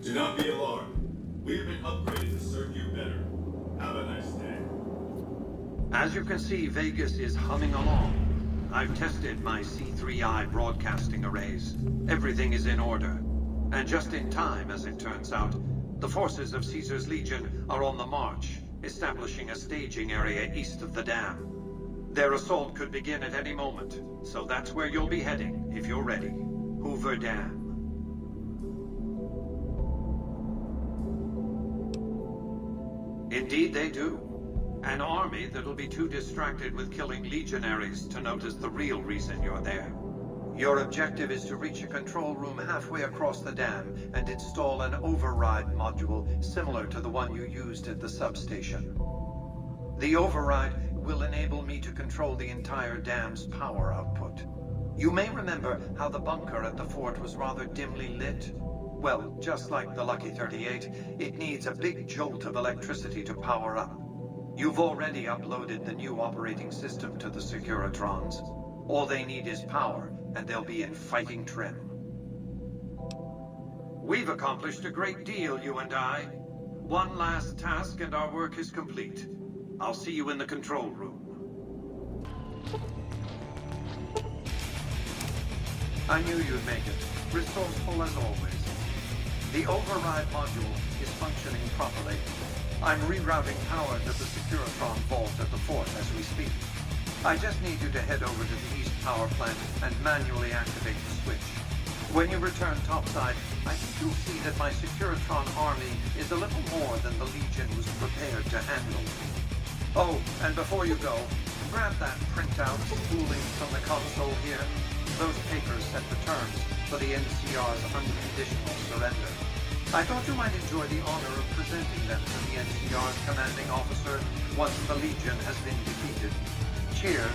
Do not be alarmed. We have been upgraded to serve you better. Have a nice day. As you can see, Vegas is humming along. I've tested my C3I broadcasting arrays. Everything is in order. And just in time, as it turns out, the forces of Caesar's Legion are on the march, establishing a staging area east of the dam. Their assault could begin at any moment, so that's where you'll be heading, if you're ready. Hoover Dam. Indeed they do. An army that'll be too distracted with killing legionaries to notice the real reason you're there. Your objective is to reach a control room halfway across the dam and install an override module similar to the one you used at the substation. The override will enable me to control the entire dam's power output. You may remember how the bunker at the fort was rather dimly lit. Well, just like the Lucky 38, it needs a big jolt of electricity to power up. You've already uploaded the new operating system to the Securitrons. All they need is power, and they'll be in fighting trim. We've accomplished a great deal, you and I. One last task and our work is complete. I'll see you in the control room. I knew you'd make it. Resourceful as always. The override module is functioning properly. I'm rerouting power to the Securitron vault at the fort as we speak. I just need you to head over to the east power plant and manually activate the switch. When you return topside, I think you'll see that my Securitron army is a little more than the Legion was prepared to handle. Oh, and before you go, grab that printout spooling from the console here. Those papers set the terms for the NCR's unconditional surrender. I thought you might enjoy the honor of presenting them to the NCR's commanding officer once the Legion has been defeated. Cheers.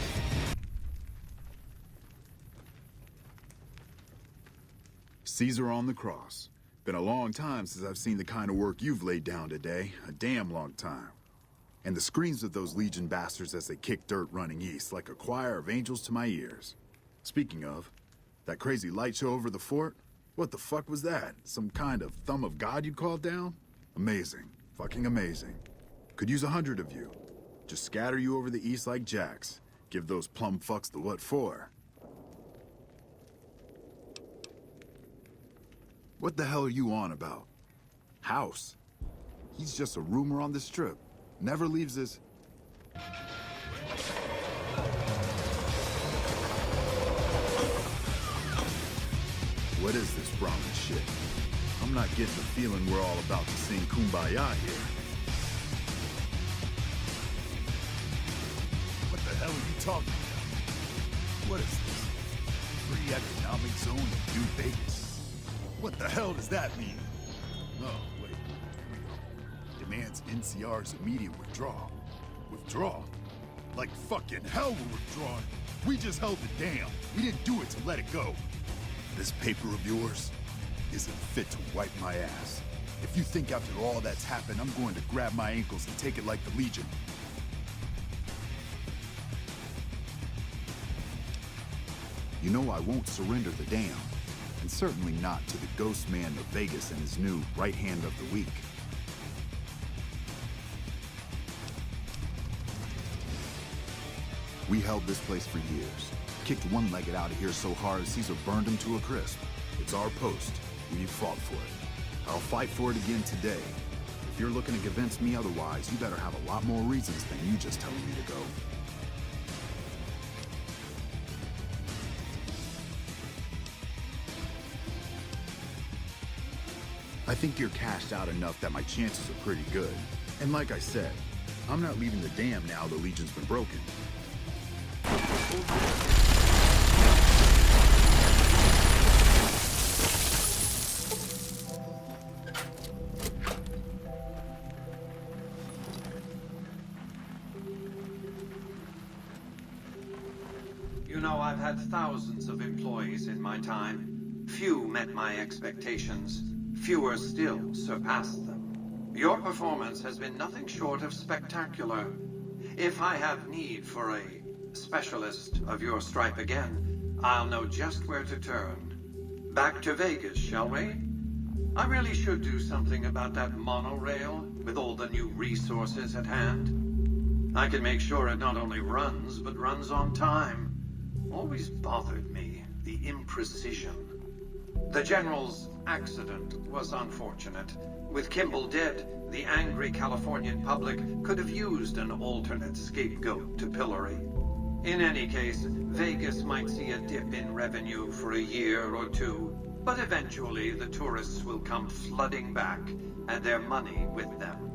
Caesar on the cross. Been a long time since I've seen the kind of work you've laid down today. A damn long time. And the screams of those Legion bastards as they kick dirt running east like a choir of angels to my ears. Speaking of, that crazy light show over the fort? What the fuck was that? Some kind of thumb of God you called down? Amazing. Fucking amazing. Could use 100 of you. Just scatter you over the east like jacks. Give those plum fucks the what for. What the hell are you on about? House? He's just a rumor on the strip. Never leaves his... What is this Brahmin shit? I'm not getting the feeling we're all about to sing Kumbaya here. What the hell are you talking about? What is this? Free economic zone in New Vegas? What the hell does that mean? Oh, wait. Here we go. Demands NCR's immediate withdrawal. Withdraw? Like fucking hell we're withdrawing. We just held the dam. We didn't do it to let it go. This paper of yours isn't fit to wipe my ass. If you think after all that's happened, I'm going to grab my ankles and take it like the Legion. You know I won't surrender the dam, and certainly not to the ghost man of Vegas and his new right hand of the week. We held this place for years. Kicked one-legged out of here so hard Caesar burned him to a crisp. It's our post. We fought for it. I'll fight for it again today. If you're looking to convince me otherwise, you better have a lot more reasons than you just telling me to go. I think you're cashed out enough that my chances are pretty good. And like I said, I'm not leaving the dam now the Legion's been broken. You know, I've had thousands of employees in my time. Few met my expectations. Fewer still surpassed them. Your performance has been nothing short of spectacular. If I have need for a specialist of your stripe again, I'll know just where to turn. Back to Vegas, shall we? I really should do something about that monorail with all the new resources at hand. I can make sure it not only runs, but runs on time. Always bothered me, the imprecision. The General's accident was unfortunate. With Kimball dead, the angry Californian public could have used an alternate scapegoat to pillory. In any case, Vegas might see a dip in revenue for a year or two, but eventually the tourists will come flooding back, and their money with them.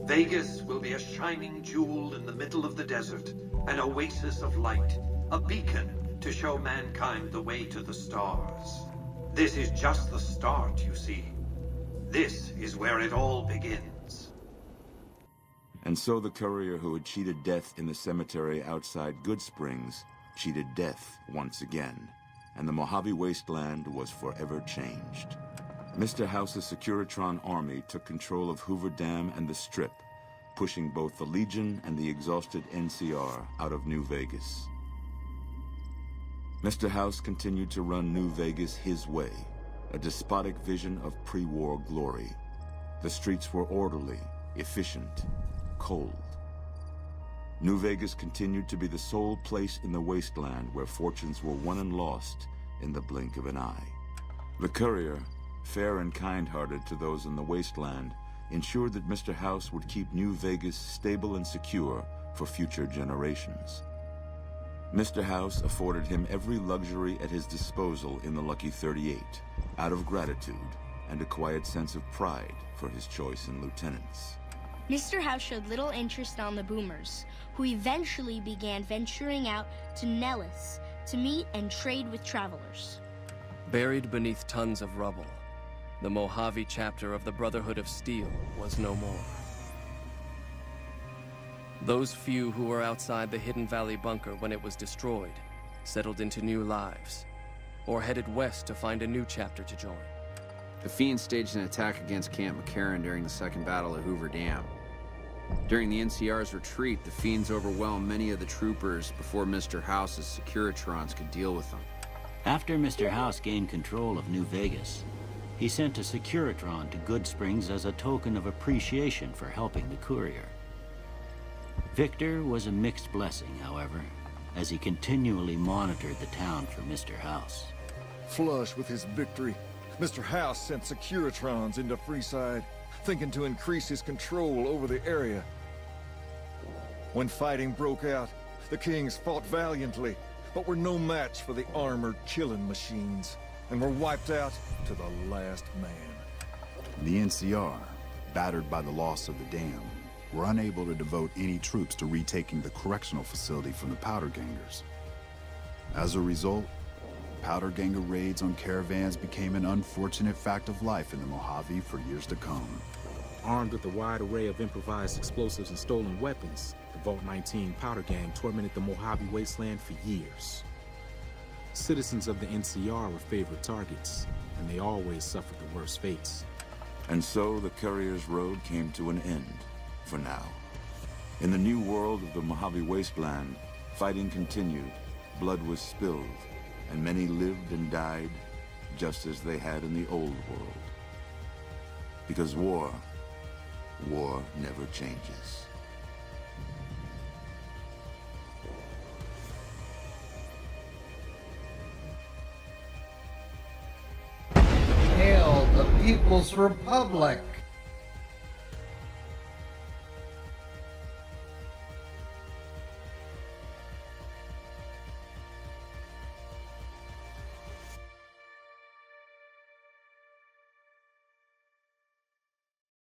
Vegas will be a shining jewel in the middle of the desert, an oasis of light, a beacon to show mankind the way to the stars. This is just the start, you see. This is where it all begins. And so the courier who had cheated death in the cemetery outside Goodsprings cheated death once again, and the Mojave Wasteland was forever changed. Mr. House's Securitron army took control of Hoover Dam and the Strip, pushing both the Legion and the exhausted NCR out of New Vegas. Mr. House continued to run New Vegas his way, a despotic vision of pre-war glory. The streets were orderly, efficient, cold. New Vegas continued to be the sole place in the wasteland where fortunes were won and lost in the blink of an eye. The courier, fair and kind-hearted to those in the wasteland, ensured that Mr. House would keep New Vegas stable and secure for future generations. Mr. House afforded him every luxury at his disposal in the Lucky 38, out of gratitude and a quiet sense of pride for his choice in lieutenants. Mr. House showed little interest on the boomers, who eventually began venturing out to Nellis to meet and trade with travelers. Buried beneath tons of rubble, the Mojave chapter of the Brotherhood of Steel was no more. Those few who were outside the Hidden Valley bunker when it was destroyed settled into new lives, or headed west to find a new chapter to join. The Fiends staged an attack against Camp McCarran during the Second Battle of Hoover Dam. During the NCR's retreat, the Fiends overwhelmed many of the troopers before Mr. House's Securitrons could deal with them. After Mr. House gained control of New Vegas, he sent a Securitron to Goodsprings as a token of appreciation for helping the courier. Victor was a mixed blessing, however, as he continually monitored the town for Mr. House. Flush with his victory, Mr. House sent Securitrons into Freeside. thinking to increase his control over the area. When fighting broke out, the kings fought valiantly, but were no match for the armored killing machines, and were wiped out to the last man. The NCR, battered by the loss of the dam, were unable to devote any troops to retaking the correctional facility from the Powder Gangers. As a result, Powder Ganger raids on caravans became an unfortunate fact of life in the Mojave for years to come. Armed with a wide array of improvised explosives and stolen weapons, the Vault 19 Powder Gang tormented the Mojave wasteland for years. Citizens of the NCR were favorite targets, and they always suffered the worst fates. And so the Courier's Road came to an end, for now. In the new world of the Mojave Wasteland, fighting continued, blood was spilled, and many lived and died just as they had in the old world. Because war never changes. Hail the People's Republic!